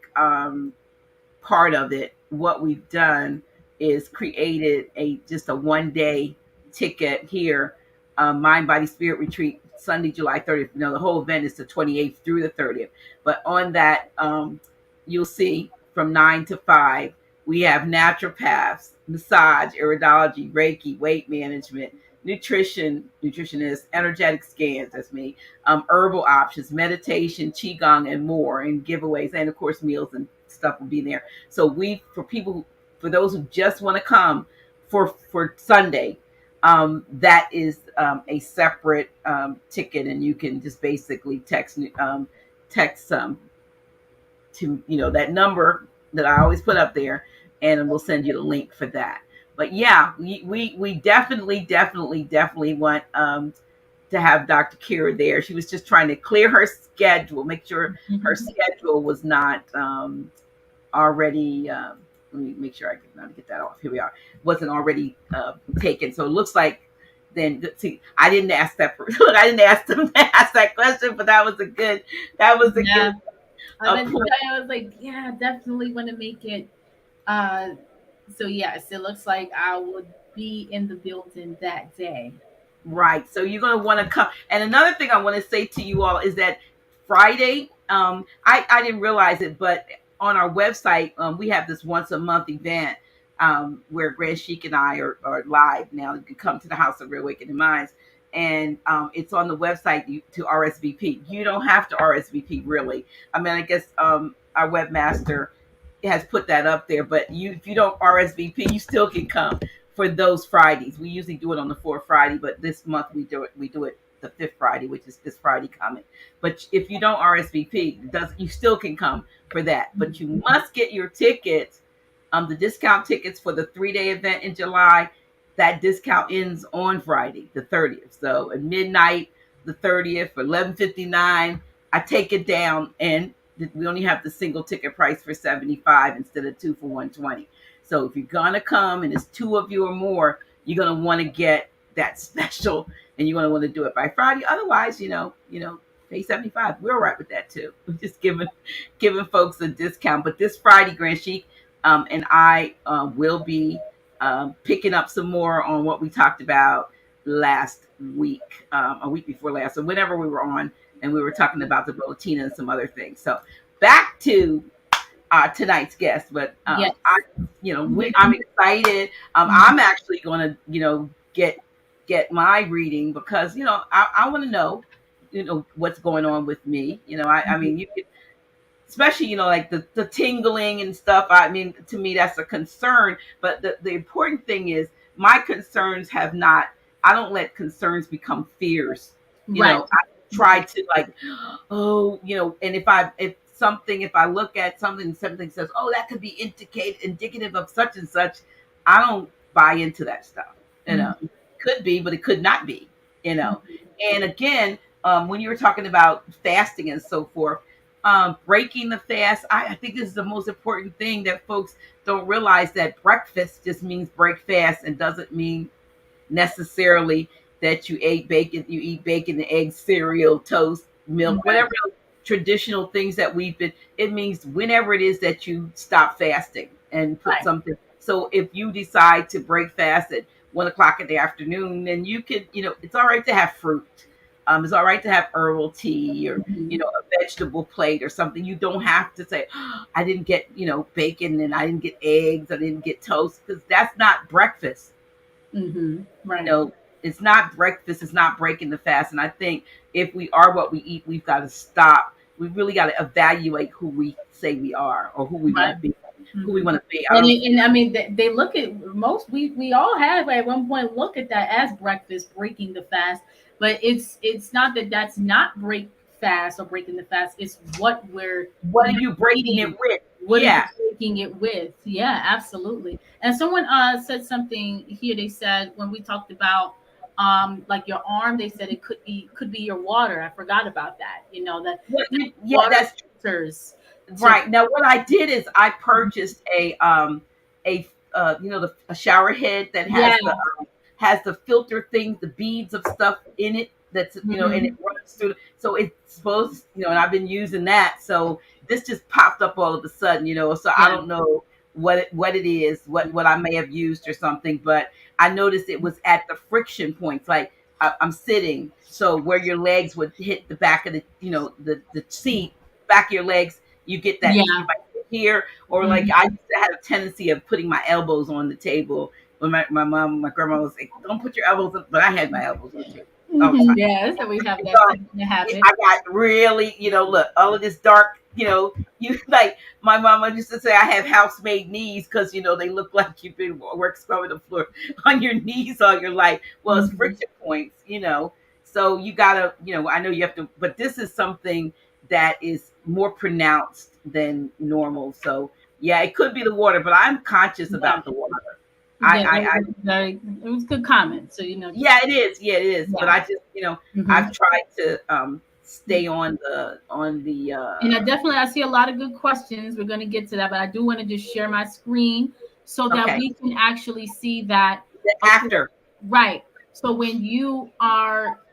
part of it. What we've done is created just a 1 day ticket here, Mind Body Spirit Retreat, Sunday, July 30th. The whole event is the 28th through the 30th. But on that, you'll see from 9 to 5, we have naturopaths, massage, iridology, Reiki, weight management, nutritionist, energetic scans, that's me, herbal options, meditation, qigong, and more, and giveaways, and of course meals and stuff will be there. So for those who just want to come for Sunday, that is a separate ticket, and you can just basically text to that number that I always put up there, and we'll send you the link for that. But yeah, we definitely want to have Dr. Kira there. She was just trying to clear her schedule, make sure her schedule was not already. Let me make sure I can get that off. Here we are. Wasn't already taken. So it looks like then. See, I didn't ask that. Look, I didn't ask them to ask that question, but that was a good. That was a Yeah. good point. I was like, yeah, definitely want to make it. Uh, so yes, it looks like I would be in the building that day. Right. So you're going to want to come. And another thing I want to say to you all is that Friday, I didn't realize it, but on our website, we have this once a month event where Grand Chic and I are live now. You can come to the House of Reawakening Minds. And it's on the website to RSVP. You don't have to RSVP, really. I mean, I guess our webmaster has put that up there, but if you don't RSVP, you still can come for those Fridays. We usually do it on the fourth Friday, but this month we do it the fifth Friday, which is this Friday coming. But if you don't RSVP, you still can come for that. But you must get your tickets, the discount tickets for the 3 day event in July. That discount ends on Friday, the 30th. So at midnight, the 30th, for 11:59, I take it down, and we only have the single ticket price for 75 instead of two for 120. So if you're gonna come and it's two of you or more, you're gonna want to get that special, and you're gonna want to do it by Friday. Otherwise, pay 75. We're all right with that too. We're just giving folks a discount. But this Friday, Grand Chic and I will be picking up some more on what we talked about last week, a week before last, or whenever we were on, and we were talking about the Botina and some other things. So back to tonight's guest, but Yes. I'm excited. I'm actually going to, get my reading because I want to know, what's going on with me. I mean, you could, especially like the tingling and stuff. I mean, to me that's a concern, but the important thing is my concerns have not. I don't let concerns become fears. Right. I try to like, oh, and if I look at something says, oh, that could be indicative of such and such, I don't buy into that stuff. Could be, but it could not be. And again, when you were talking about fasting and so forth, breaking the fast, I think this is the most important thing that folks don't realize, that breakfast just means break fast and doesn't mean necessarily that you eat bacon and eggs, cereal, toast, milk, Right. whatever traditional things that we've been. It means whenever it is that you stop fasting and put Right. something. So if you decide to break fast at 1 o'clock in the afternoon, then you could, it's all right to have fruit. It's all right to have herbal tea, or Mhm. a vegetable plate or something. You don't have to say, oh, I didn't get bacon, and I didn't get eggs, I didn't get toast, because that's not breakfast. Mhm. you Right. know it's not breakfast, it's not breaking the fast. And I think if we are what we eat, we've got to stop. We really got to evaluate who we say we are, or who we want Right. to be. Who we Mhm. want to be. I And, don't. I mean, they look at most. We all have at one point look at that as breakfast, breaking the fast. But it's not that that's not break fast or breaking the fast. It's what we're What are not you breaking it eating. with? What are you Yeah. breaking it with? Yeah, absolutely. And someone said something here. They said when we talked about like your arm, they said it could be your water. I forgot about that. That Yeah, water that's filters to. right. Now, what I did is I purchased a shower head that Yeah. has the filter things, the beads of stuff in it. That's and it Mhm. runs through. So it's supposed, and I've been using that. So this just popped up all of a sudden. So I Yeah. don't know what it is, what I may have used or something, but I noticed it was at the friction points, like I'm sitting, so where your legs would hit the back of the seat, back of your legs, you get that, you Yeah. might sit here, or like Mhm. I used to have a tendency of putting my elbows on the table. When my grandma was like, "Don't put your elbows on," but I had my elbows on the table all the Mhm. time. Yeah, so we have that So same habit. I got really, look, all of this dark, you like my mama used to say I have house-made knees, because they look like you've been work scrubbing the floor on your knees all your life. Well, it's Mhm. friction points. So you gotta, I know you have to, but this is something that is more pronounced than normal. So yeah, it could be the water, but I'm conscious Yeah. about the water. That I was very, it was a good comment. So, just, Yeah, it is. Yeah, it is. But yeah. I just, I've Hmm. tried to stay on the And I see a lot of good questions. We're going to get to that, but I do want to just share my screen so that okay. we can actually see that. The Okay, after. right. So when you're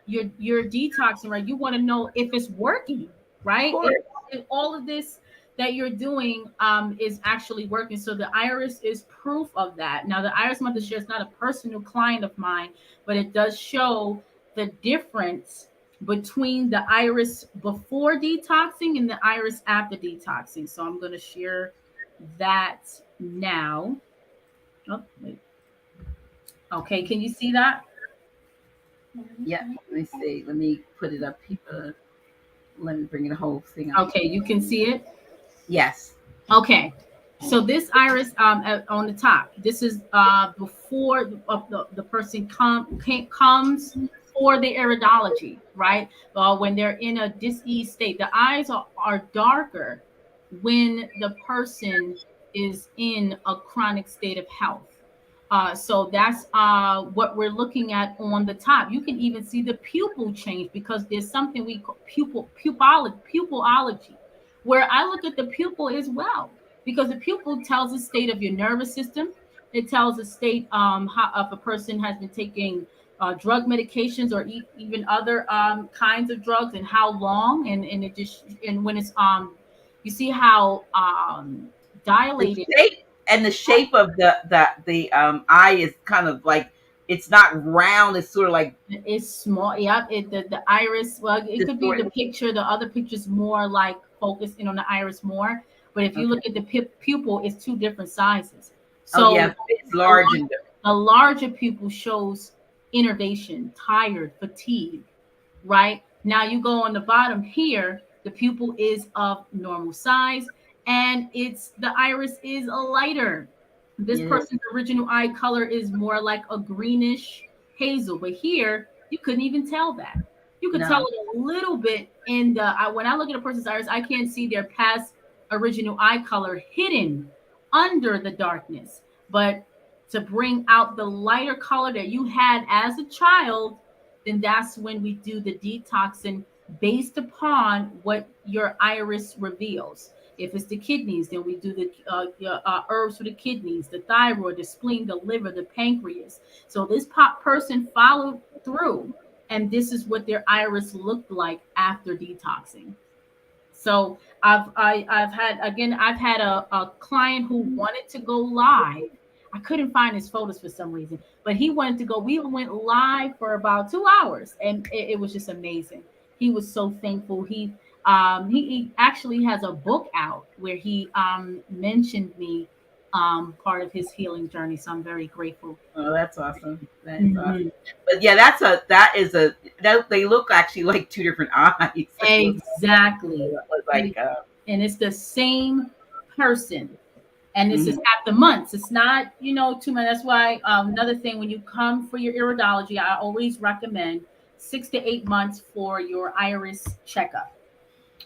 detoxing, right, you want to know if it's working, Of right? If, course. if all of this that you're doing is actually working. So the iris is proof of that. Now the iris mother share is not a personal client of mine, but it does show the difference between the iris before detoxing and the iris after detoxing. So I'm going to share that now. Oh, wait. Okay, can you see that? Yeah. Let me see. Let me put it up here. Let me bring the whole thing up. Okay, you can see it. Yes. Okay, so this iris on the top, this is before the person comes for the iridology, right? When they're in a dis-ease state, the eyes are darker when the person is in a chronic state of health. So that's what we're looking at on the top. You can even see the pupil change because there's something we call pupilology, where I look at the pupil as well, because the pupil tells the state of your nervous system. It tells the state how, if a person has been taking drug medications or even other kinds of drugs, and how long, and it just, and when it's you see how The dilated. shape of the eye is kind of like, it's not round. It's sort of like It's small. Yep. The iris. Well, it could be the distorted. picture. The other picture's more like focusing on the iris more. But if you Okay. look at the pupil, it's two different sizes. Oh yeah, So it's the, large and the larger pupil shows innervation, tired, fatigue. Right now, you go on the bottom here. The pupil is of normal size, and the iris is a lighter. This it is. person's original eye color is more like a greenish hazel, but here you couldn't even tell that. You could tell No. it a little bit in the when I look at a person's iris, I can't see their past original eye color hidden under the darkness. But to bring out the lighter color that you had as a child, then that's when we do the detoxing based upon what your iris reveals. If it's the kidneys, then we do the herbs for the kidneys, the thyroid, the spleen, the liver, the pancreas. So this person followed through, and this is what their iris looked like after detoxing. So I've had a client who wanted to go live. I couldn't find his photos for some reason, but he wanted to go. We went live for about 2 hours, and it was just amazing. He was so thankful. He actually has a book out where he mentioned me part of his healing journey. So I'm very grateful. Oh, that's awesome. That is awesome. Mhm. But yeah, they look actually like two different eyes. Exactly. And, Like and it's the same person. And this is mhm. at the months. It's not, 2 months. That's why another thing, when you come for your iridology, I always recommend 6 to 8 months for your iris checkup.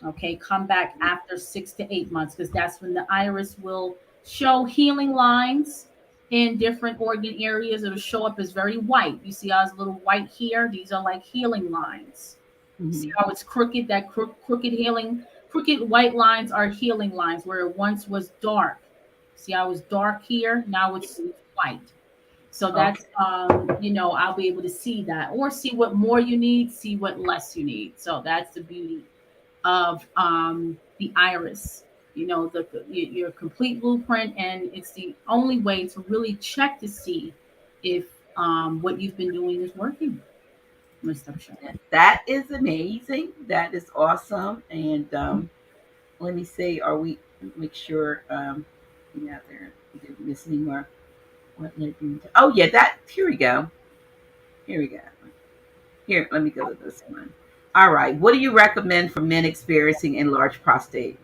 Okay, come back after 6 to 8 months, because that's when the iris will show healing lines in different organ areas. It'll show up as very white. You see how it's a little white here? These are like healing lines. See Mhm. how it's crooked? That crooked white lines are healing lines where it once was dark. See how it's dark here? Now it's white. So Okay. that's I'll be able to see that, or see what more you need, see what less you need. So that's the beauty of the iris. Your complete blueprint, and it's the only way to really check to see if what you've been doing is working. Mr. Show. That is amazing. That is awesome. And let me see. Are we? Make sure. Yeah, there. We didn't miss any more. What led you into? Oh yeah, that. Here we go. Here we go. Here, let me go to this one. All right. What do you recommend for men experiencing enlarged prostate?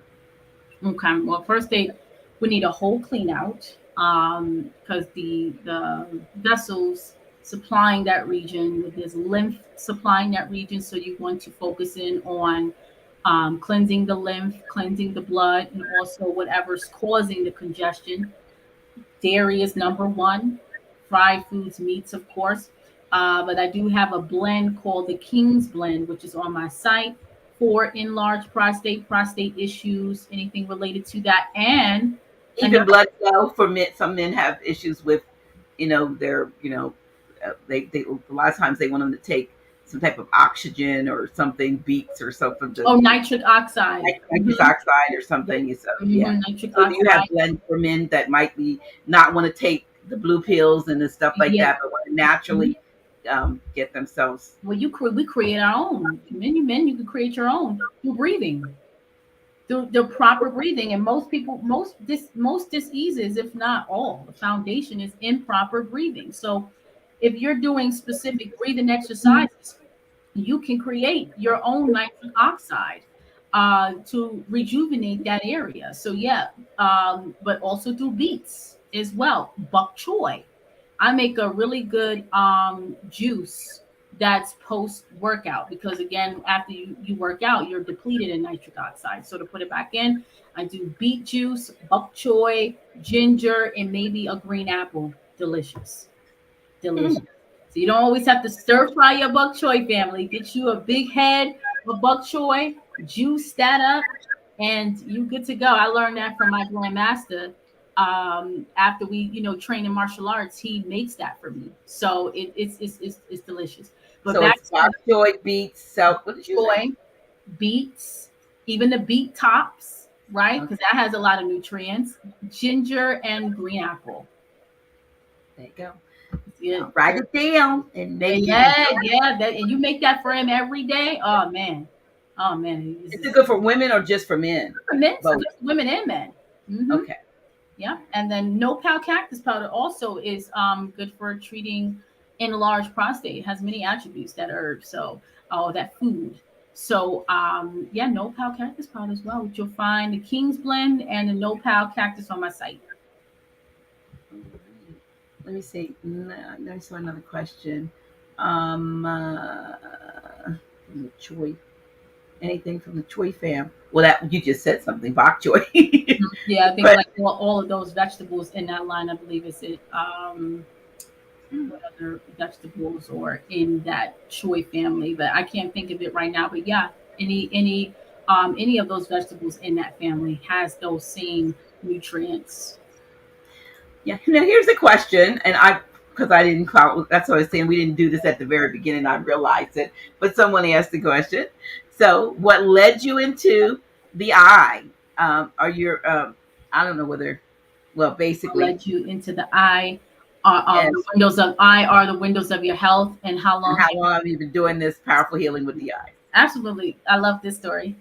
Okay. Well, first we need a whole clean out, because the vessels supplying that region, there's lymph supplying that region. So you want to focus in on cleansing the lymph, cleansing the blood, and also whatever's causing the congestion. Dairy is number one. Fried foods, meats, of course. But I do have a blend called the King's Blend, which is on my site for enlarged prostate issues, anything related to that. And Even another, blood flow for men. Some men have issues with, their, they a lot of times they want them to take some type of oxygen or something, beets or something to oh, nitric oxide. nitrous oxide or something. So yeah. Nitric So do you have oxide. blends for men that might be not want to take the blue pills and the stuff like Yeah. that, but want to Mhm. naturally get themselves? Well, we create our own. Men, you can create your own through breathing. The proper breathing. And most people, most diseases, if not all, the foundation is improper breathing. So if you're doing specific breathing exercises, you can create your own nitric oxide to rejuvenate that area. So yeah, but also do beets as well. Bok choy. I make a really good juice that's post workout, because again, after you work out, you're depleted in nitric oxide. So to put it back in, I do beet juice, bok choy, ginger, and maybe a green apple. Delicious. Delicious. Mm. So you don't always have to stir fry your bok choy, family. Get you a big head of bok choy, juice that up, and you good to go. I learned that from my grandmaster. After we, train in martial arts, he makes that for me. So it's delicious. But So back it's to bok choy, beets, so what did you say? choy, beets, even the beet tops, right? Okay, Because that has a lot of nutrients. Ginger and green apple. there you go. Yeah, Now, write it down and make it. yeah. That, and you make that for him every day. Oh man, Is it good for women or just for men? for men, so Both. just women and men. Hmm. Okay. Yeah, and then nopal cactus powder also is good for treating enlarged prostate. It has many attributes, that herb, so that food. So yeah, nopal cactus powder as well, which you'll find the King's Blend and the nopal cactus on my site. All right. Let me see. I saw another question. Um, uh, from the Choi. Anything from the Choi fam? Well, that you just said something, bok choy. Yeah, I think But like all of those vegetables in that line, I believe is it. what other vegetables or in that choy family, but I can't think of it right now. But yeah, any of those vegetables in that family has those same nutrients. Yeah. Now here's a question, and I because I didn't call. That's what I was saying. We didn't do this at the very beginning. I realized it, but someone asked the question. So, what led you into the eye? Are you? I don't know whether. Well, What basically, led you into the eye? The yes. windows of eye are the windows of your health, and how And long how long have you been doing this powerful healing with the eyes? Absolutely. I love this story.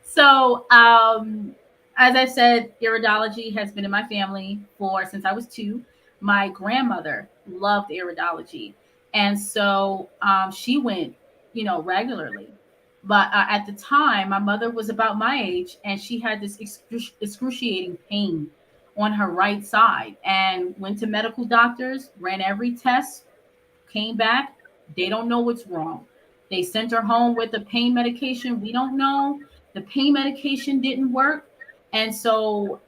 So, as I said, iridology has been in my family for since I was 2. My grandmother loved iridology. And so she went, regularly. But at the time, my mother was about my age and she had this excruciating pain on her right side and went to medical doctors, ran every test, came back. They don't know what's wrong. They sent her home with the pain medication. We don't know. The pain medication didn't work. And so,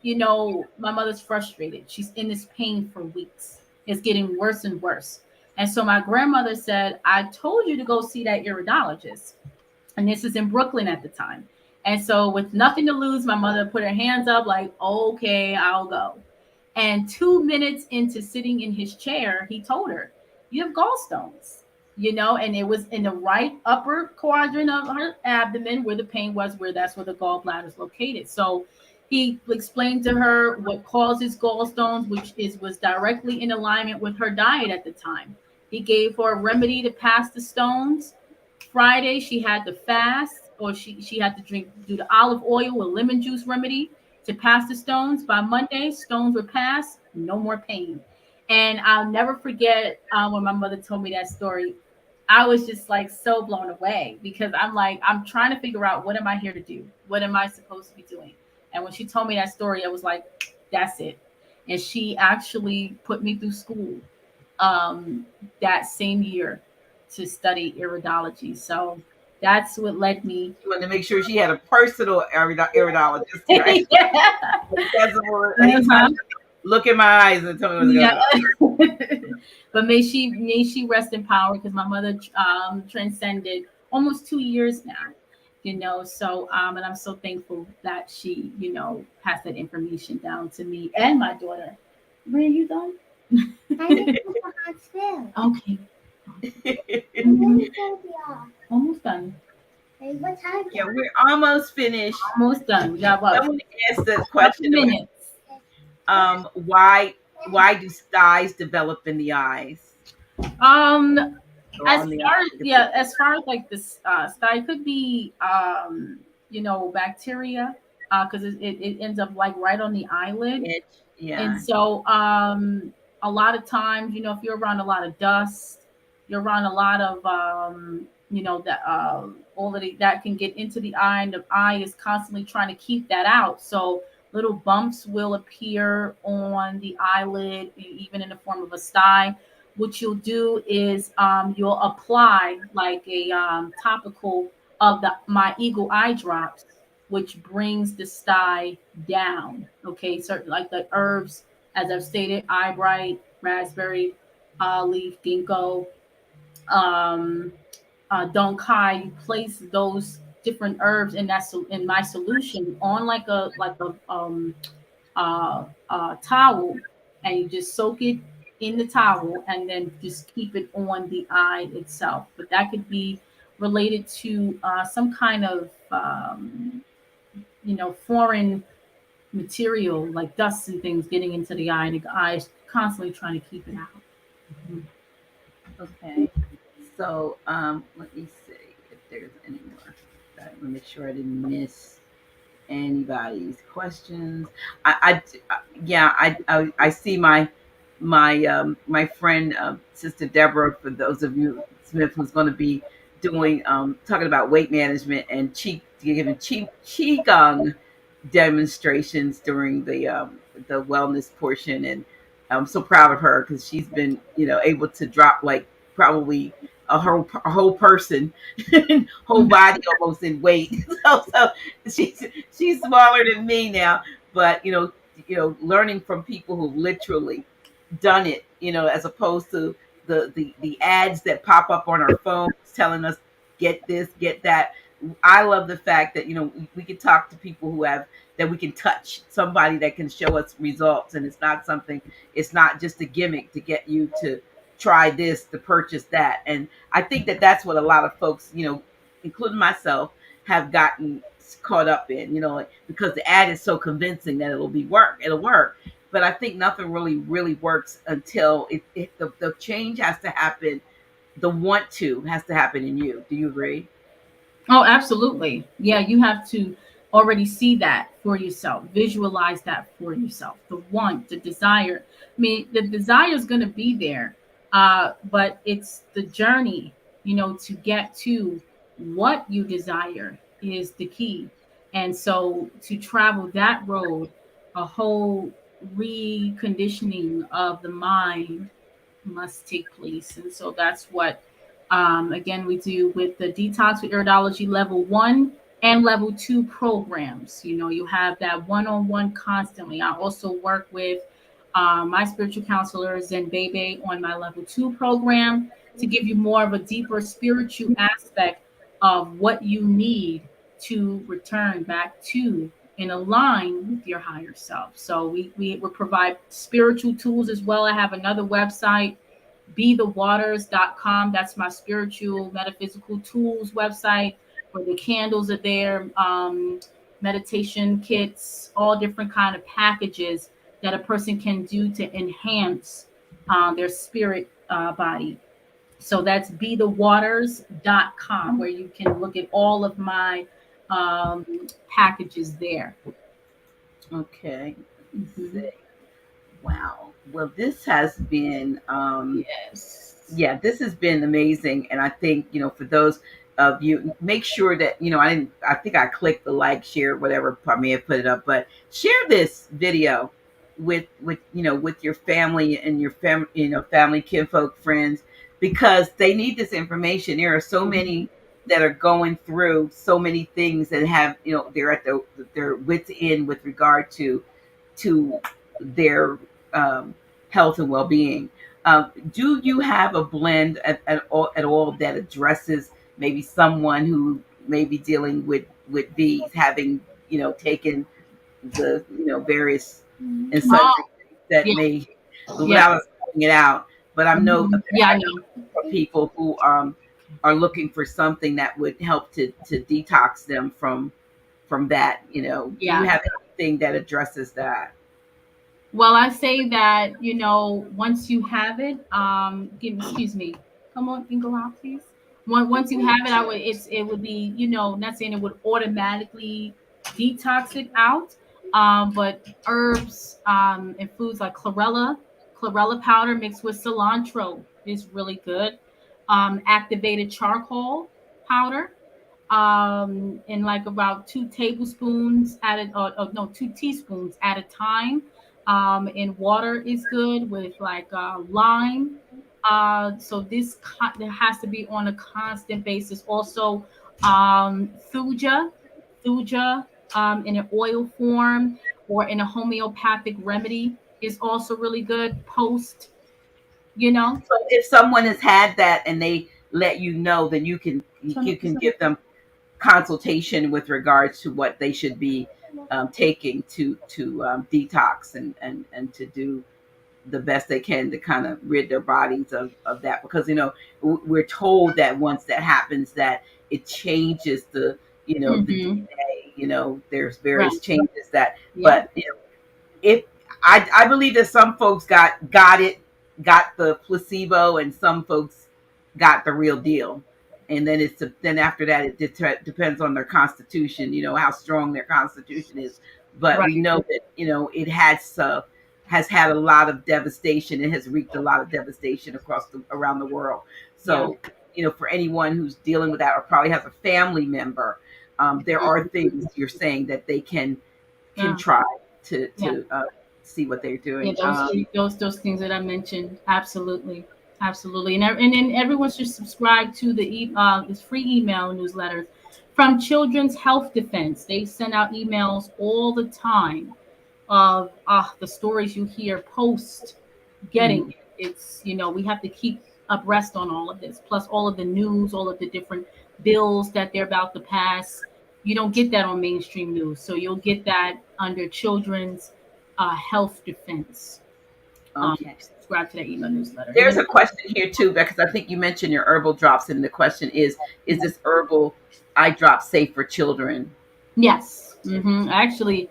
my mother's frustrated. She's in this pain for weeks. It's getting worse and worse. And so my grandmother said, I told you to go see that iridologist. And this is in Brooklyn at the time. And so, with nothing to lose, my mother put her hands up, like, okay, I'll go. And 2 minutes into sitting in his chair, he told her, you have gallstones, and it was in the right upper quadrant of her abdomen where the pain was, where that's where the gallbladder is located. So he explained to her what causes gallstones, which was directly in alignment with her diet at the time. He gave her a remedy to pass the stones. Friday, she had to fast, or she had to do the olive oil with lemon juice remedy to pass the stones. By Monday, stones were passed, no more pain. And I'll never forget when my mother told me that story. I was just like so blown away because I'm like, I'm trying to figure out what am I here to do? What am I supposed to be doing? And when she told me that story, I was like, that's it. And she actually put me through school that same year to study iridology. So that's what led me. You wanted to make sure she had a personal iridologist, right? Yeah. That's what, anytime Uh-huh. look in my eyes and tell me what's going Yeah. on. But may she rest in power because my mother transcended almost 2 years now. So and I'm so thankful that she, passed that information down to me and my daughter. Where are you done? Okay. Mhm. Almost done. Yeah, we're almost finished. Almost done. We got what? Someone asked the Couple question about minutes. why do styes develop in the eyes Um, or as on the far eye? as yeah, as far as like this it could be bacteria because it ends up like right on the eyelid. Itch. And Yeah. so a lot of times, if you're around a lot of dust, you're around a lot of that all of that can get into the eye, and the eye is constantly trying to keep that out. So little bumps will appear on the eyelid, even in the form of a sty. What you'll do is you'll apply like a topical of the my eagle eye drops, which brings the sty down. Okay, certain like the herbs, as I've stated, eyebright, raspberry, leaf, ginkgo, um, donkai. You place those different herbs in in my solution on like a towel, and you just soak it in the towel and then just keep it on the eye itself. But that could be related to some kind of foreign material like dust and things getting into the eye, and the eye is constantly trying to keep it out. Mhm. Okay. So let me see if there's any more. I want to make sure I didn't miss anybody's questions. Yeah, I see my friend Sister Deborah. For those of you Smith, who's going to be doing talking about weight management and giving qigong demonstrations during the wellness portion, and I'm so proud of her because she's been able to drop like probably a whole person, whole body almost in weight. So she's smaller than me now, but learning from people who literally done it, as opposed to the ads that pop up on our phones telling us get this, get that. I love the fact that we can talk to people who have that we can touch somebody that can show us results, and it's not just a gimmick to get you to try this, to purchase that. And I think that that's what a lot of folks, including myself, have gotten caught up in, because the ad is so convincing that it'll work. But I think nothing really works until the change has to happen. The want to has to happen in you. Do you agree? Oh, absolutely. Yeah, you have to already see that for yourself, visualize that for yourself. The want, the desire. I mean, the desire is going to be there, but it's the journey, to get to what you desire is the key. And so to travel that road, a whole reconditioning of the mind must take place. And so that's what, again, we do with the Detox with Iridology level 1 and level 2 programs. You have that one-on-one constantly. I also work with my spiritual counselor, Zen Bebe, on my level 2 program to give you more of a deeper spiritual aspect of what you need to return back to and align with your higher self. So we provide spiritual tools as well. I have another website, bethewaters.com. That's my spiritual metaphysical tools website where the candles are there, meditation kits, all different kind of packages that a person can do to enhance their spirit body. So that's bethewaters.com, where you can look at all of my packages there. Okay. Let's Mhm. see. Wow. Well, this has been Yes. yeah, this has been amazing. And I think, for those of you, make sure that, I think I clicked the like, share, whatever, probably may have put it up, but share this video with your family and your family, kinfolk, friends, because they need this information. There are so Mhm. many that are going through so many things and have, they're at their wits end with regard to their health and well-being. Do you have a blend at all that addresses maybe someone who may be dealing with bees, having taken the various and Oh, sundry things that yeah, may, yeah. without us calling it out, but I know Mhm. Yeah, I I know know. for people who are looking for something that would help to detox them from that. Do you Yeah. have anything that addresses that? Well, I say that, once you have it, excuse me, come on, can go out, please. Once you have it, it would be, not saying it would automatically detox it out, but herbs, and foods like chlorella powder mixed with cilantro is really good. Activated charcoal powder, in like about 2 tablespoons at a, or no, 2 teaspoons at a time. And water is good with like lime. So there has to be on a constant basis. Also, thuja, in an oil form or in a homeopathic remedy is also really good. Post, you know. So if someone has had that and they let you know, then you can give them consultation with regards to what they should be taking to detox and to do the best they can to kind of rid their bodies of that, because we're told that once that happens, that it changes the Mm-hmm. DNA. There's Right. various changes that, Yep. but if I believe that some folks got the placebo, and some folks got the real deal. And then after that, it depends on their constitution, how strong their constitution is. But we Right. know that it has had a lot of devastation. It has wreaked a lot of devastation around the world. Yeah. So for anyone who's dealing with that or probably has a family member, there are things you're saying that they can Yeah. try to Yeah. see what they're Yeah, doing. those things that I mentioned, absolutely, absolutely, and then everyone should subscribe to this free email newsletters from Children's Health Defense. They send out emails all the time of the stories you hear post getting it. It's, we have to keep abreast on all of this, plus all of the news, all of the different bills that they're about to pass. You don't get that on mainstream news. So you'll get that under children's health defense. Okay. Subscribe to that email newsletter. There's a question here too, because I think you mentioned your herbal drops, and the question is this herbal eye drop safe for children? Yes. I actually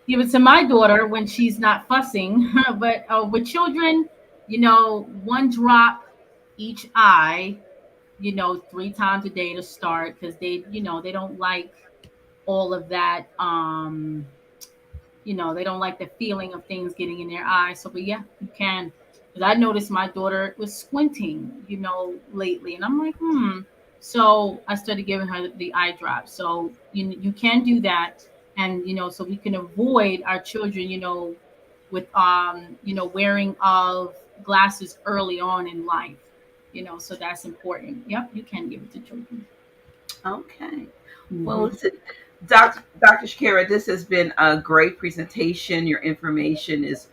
give it to my daughter when she's not fussing. But with children, one drop each eye, 3 times a day to start, because they don't like all of that. They don't like the feeling of things getting in their eyes. So, but yeah, you can. Because I noticed my daughter was squinting, lately, and I'm like, hmm. So I started giving her the eye drops. So you can do that, and so we can avoid our children, with wearing of glasses early on in life. So that's important. Yep, you can give it to children. Okay. Well, Hmm. listen, Dr. Shakira, this has been a great presentation. Your information is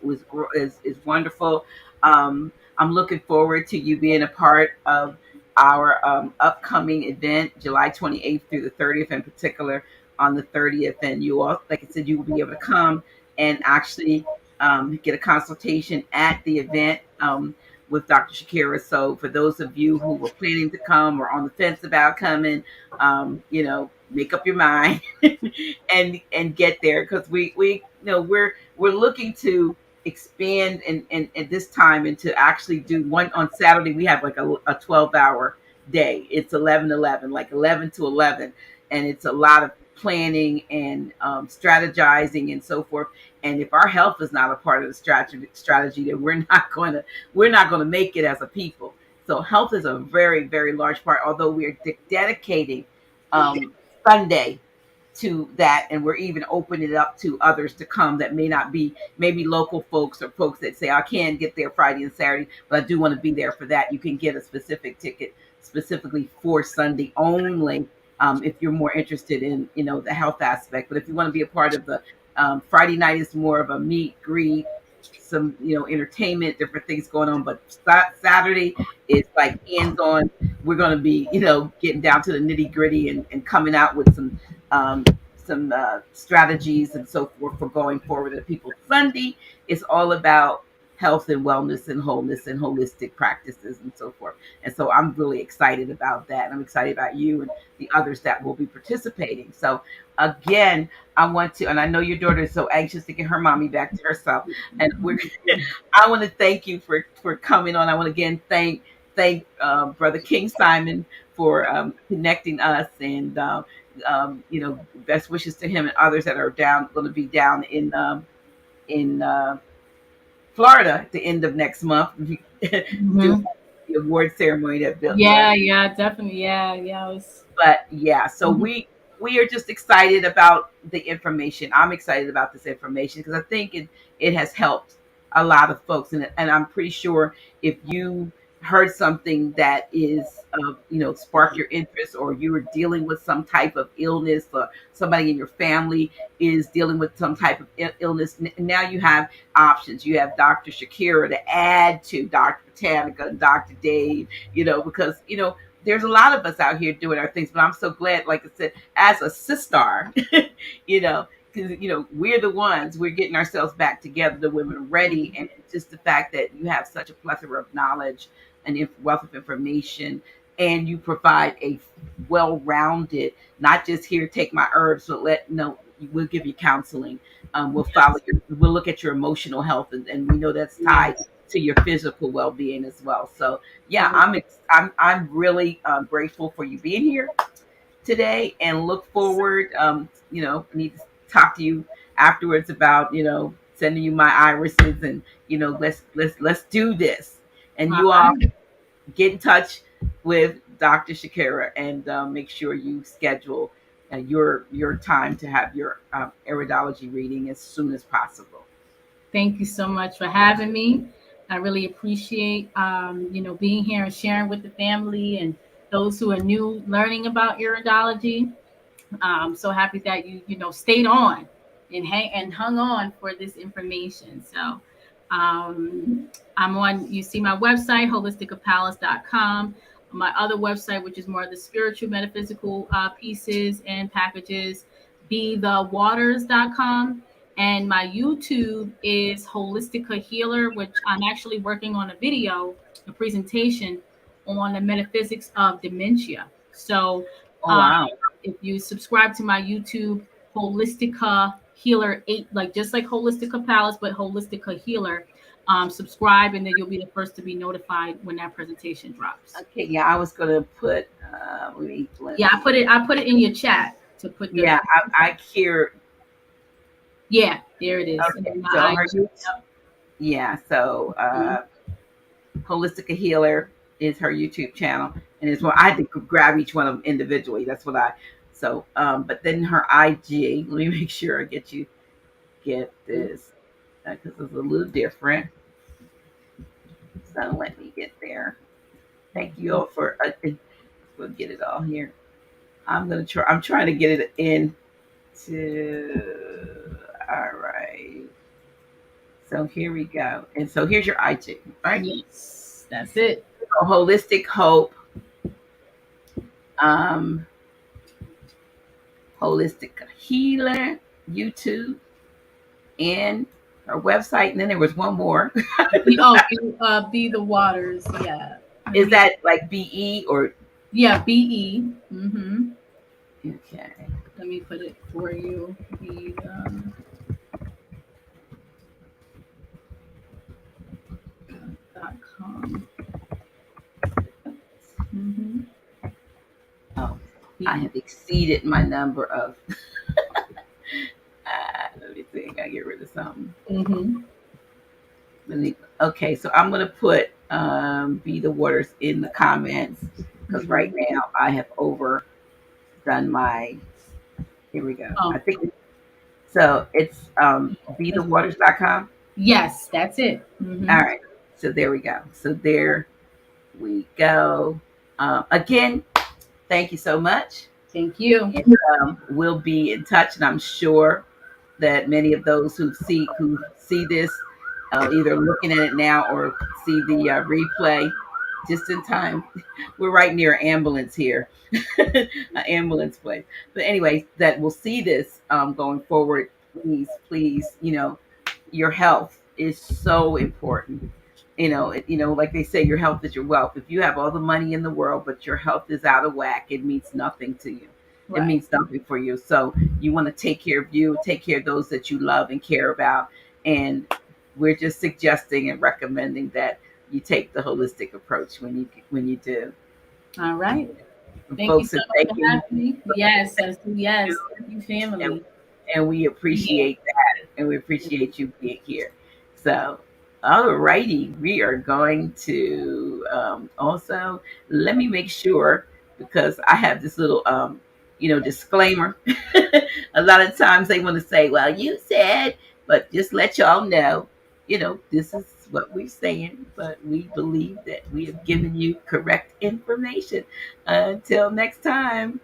wonderful. I'm looking forward to you being a part of our upcoming event, July 28th through the 30th, in particular on the 30th. And you all, like I said, you will be able to come and actually get a consultation at the event. With Dr. Shakira. So, for those of you who were planning to come or on the fence about coming, make up your mind and get there, because we're looking to expand and at this time, and to actually do one on Saturday. We have like a 12-hour day. It's 11-11, like 11 to 11, and it's a lot of planning and strategizing and so forth. And if our health is not a part of the strategy, then we're not going to make it as a people. So health is a very, very large part, although we are dedicating um, Sunday to that, and we're even opening it up to others to come that may not be, maybe local folks or folks that say, I can't get there Friday and Saturday, but I do want to be there for that. You can get a specific ticket specifically for Sunday only, if you're more interested in the health aspect. But if you want to be a part of the Friday night, is more of a meet greet, some entertainment, different things going on. But Saturday is like hands on. We're going to be getting down to the nitty gritty, and coming out with some strategies and so forth for going forward to people. Sunday is all about health and wellness and wholeness and holistic practices and so forth. And so I'm really excited about that. I'm excited about you and the others that will be participating. So again, I want to, and I know your daughter is so anxious to get her mommy back to herself. And I want to thank you for coming on. I want to again thank Brother King Simon for connecting us, and best wishes to him and others that are going to be down in Florida at the end of next month. Do Hmm. the award ceremony that built. Yeah, yeah, definitely. Yeah, yeah. It was. But yeah, so Mhm. we are just excited about the information. I'm excited about this information because I think it has helped a lot of folks, and I'm pretty sure if you heard something that is spark your interest, or you are dealing with some type of illness, or somebody in your family is dealing with some type of illness, now you have options. You have Dr. Shakira to add to Dr. Botanica and Dr. Dave, because there's a lot of us out here doing our things. But I'm so glad, like I said, as a sister, because we're the ones, we're getting ourselves back together. The women are ready, and just the fact that you have such a plethora of knowledge and wealth of information, and you provide a well-rounded, not just here, take my herbs, but we'll give you counseling. We'll look at your emotional health, and we know that's tied Yes. to your physical well-being as well. So yeah, Yes. I'm really grateful for you being here today, and look forward. I need to talk to you afterwards about sending you my irises, and let's do this. And All you all right. get in touch with Dr. Shakira, and make sure you schedule your time to have your iridology reading as soon as possible. Thank you so much for having me. I really appreciate being here and sharing with the family and those who are new learning about iridology. I'm so happy that you stayed on and hung on for this information. So I'm on, you see my website, holisticapalis.com. My other website, which is more of the spiritual metaphysical pieces and packages, bethewaters.com. And my YouTube is Holistica Healer, which I'm actually working on a video, a presentation on the metaphysics of dementia. So Oh, wow. if you subscribe to my YouTube, Holistica Healer 8, like just like Holistica Palace, but Holistica Healer, subscribe, and then you'll be the first to be notified when that presentation drops. Okay, yeah, I was gonna put. Yeah, I put it in your chat to put the. Yeah, I hear. Yeah, there it is. Okay, so yeah, so Holistica Healer is her YouTube channel, and it's I had to grab each one of them individually. That's what I. So, but then her IG. Let me make sure I get this because it's a little different. So let me get there. Thank you all for. We'll get it all here. I'm gonna try. I'm trying to get it into. All right. So here we go. And so here's your IG, right? Yes, that's it. So Holistic Hope. Holistic Healer, YouTube, and her website. And then there was one more. Be the Waters. Yeah. Is that like BE or? Yeah, BE. Mm-hmm. Okay. Let me put it for you. Be the. .com. Mm-hmm. Oh, I have exceeded my number of. Let me see. I gotta get rid of something. Mm-hmm. Okay, so I'm gonna put Be the Waters in the comments because right now I have overdone my. Here we go. Oh. I think so. It's BeTheWaters.com. Yes, that's it. Mm-hmm. All right. So there we go. So there we go. Again, thank you so much. Thank you. And, we'll be in touch, and I'm sure that many of those who see this, either looking at it now or see the replay, just in time. We're right near an ambulance here, an ambulance place. But anyway, that will see this going forward. Please, your health is so important. Like they say, your health is your wealth. If you have all the money in the world, but your health is out of whack, it means nothing to you. Right. It means nothing for you. So you want to take care of you, take care of those that you love and care about. And we're just suggesting and recommending that you take the holistic approach when you do. All right. Thank you so much for having me. Yes. Thank you, family. And we appreciate that. And we appreciate you being here. So, all righty. We are going to also, let me make sure, because I have this little, disclaimer. A lot of times they want to say, well, you said, but just let y'all know, this is what we're saying, but we believe that we have given you correct information. Until next time,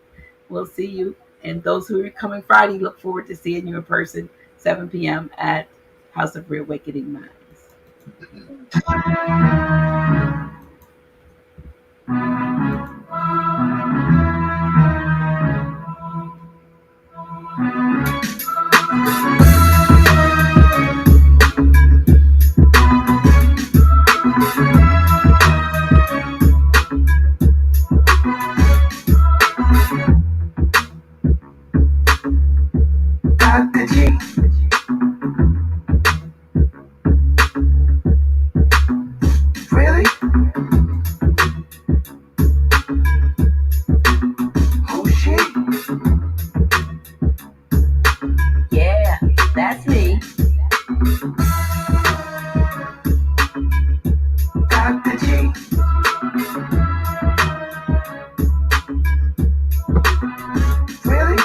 we'll see you. And those who are coming Friday, look forward to seeing you in person, 7 p.m. at House of Reawakening Minds. Dr. G. Really? Who's she? Yeah, that's me. Dr. G. Really?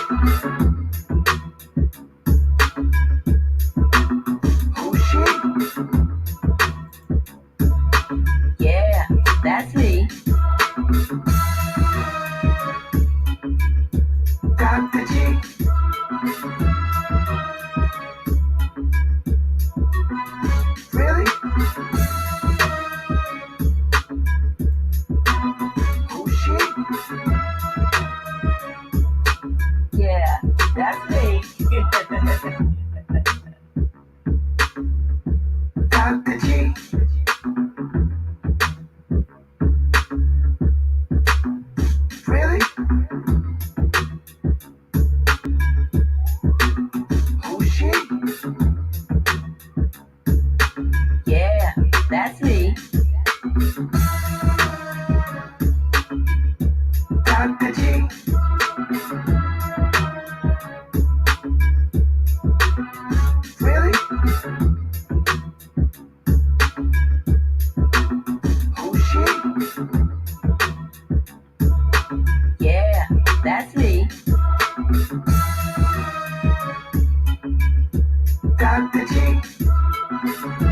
Dr. G.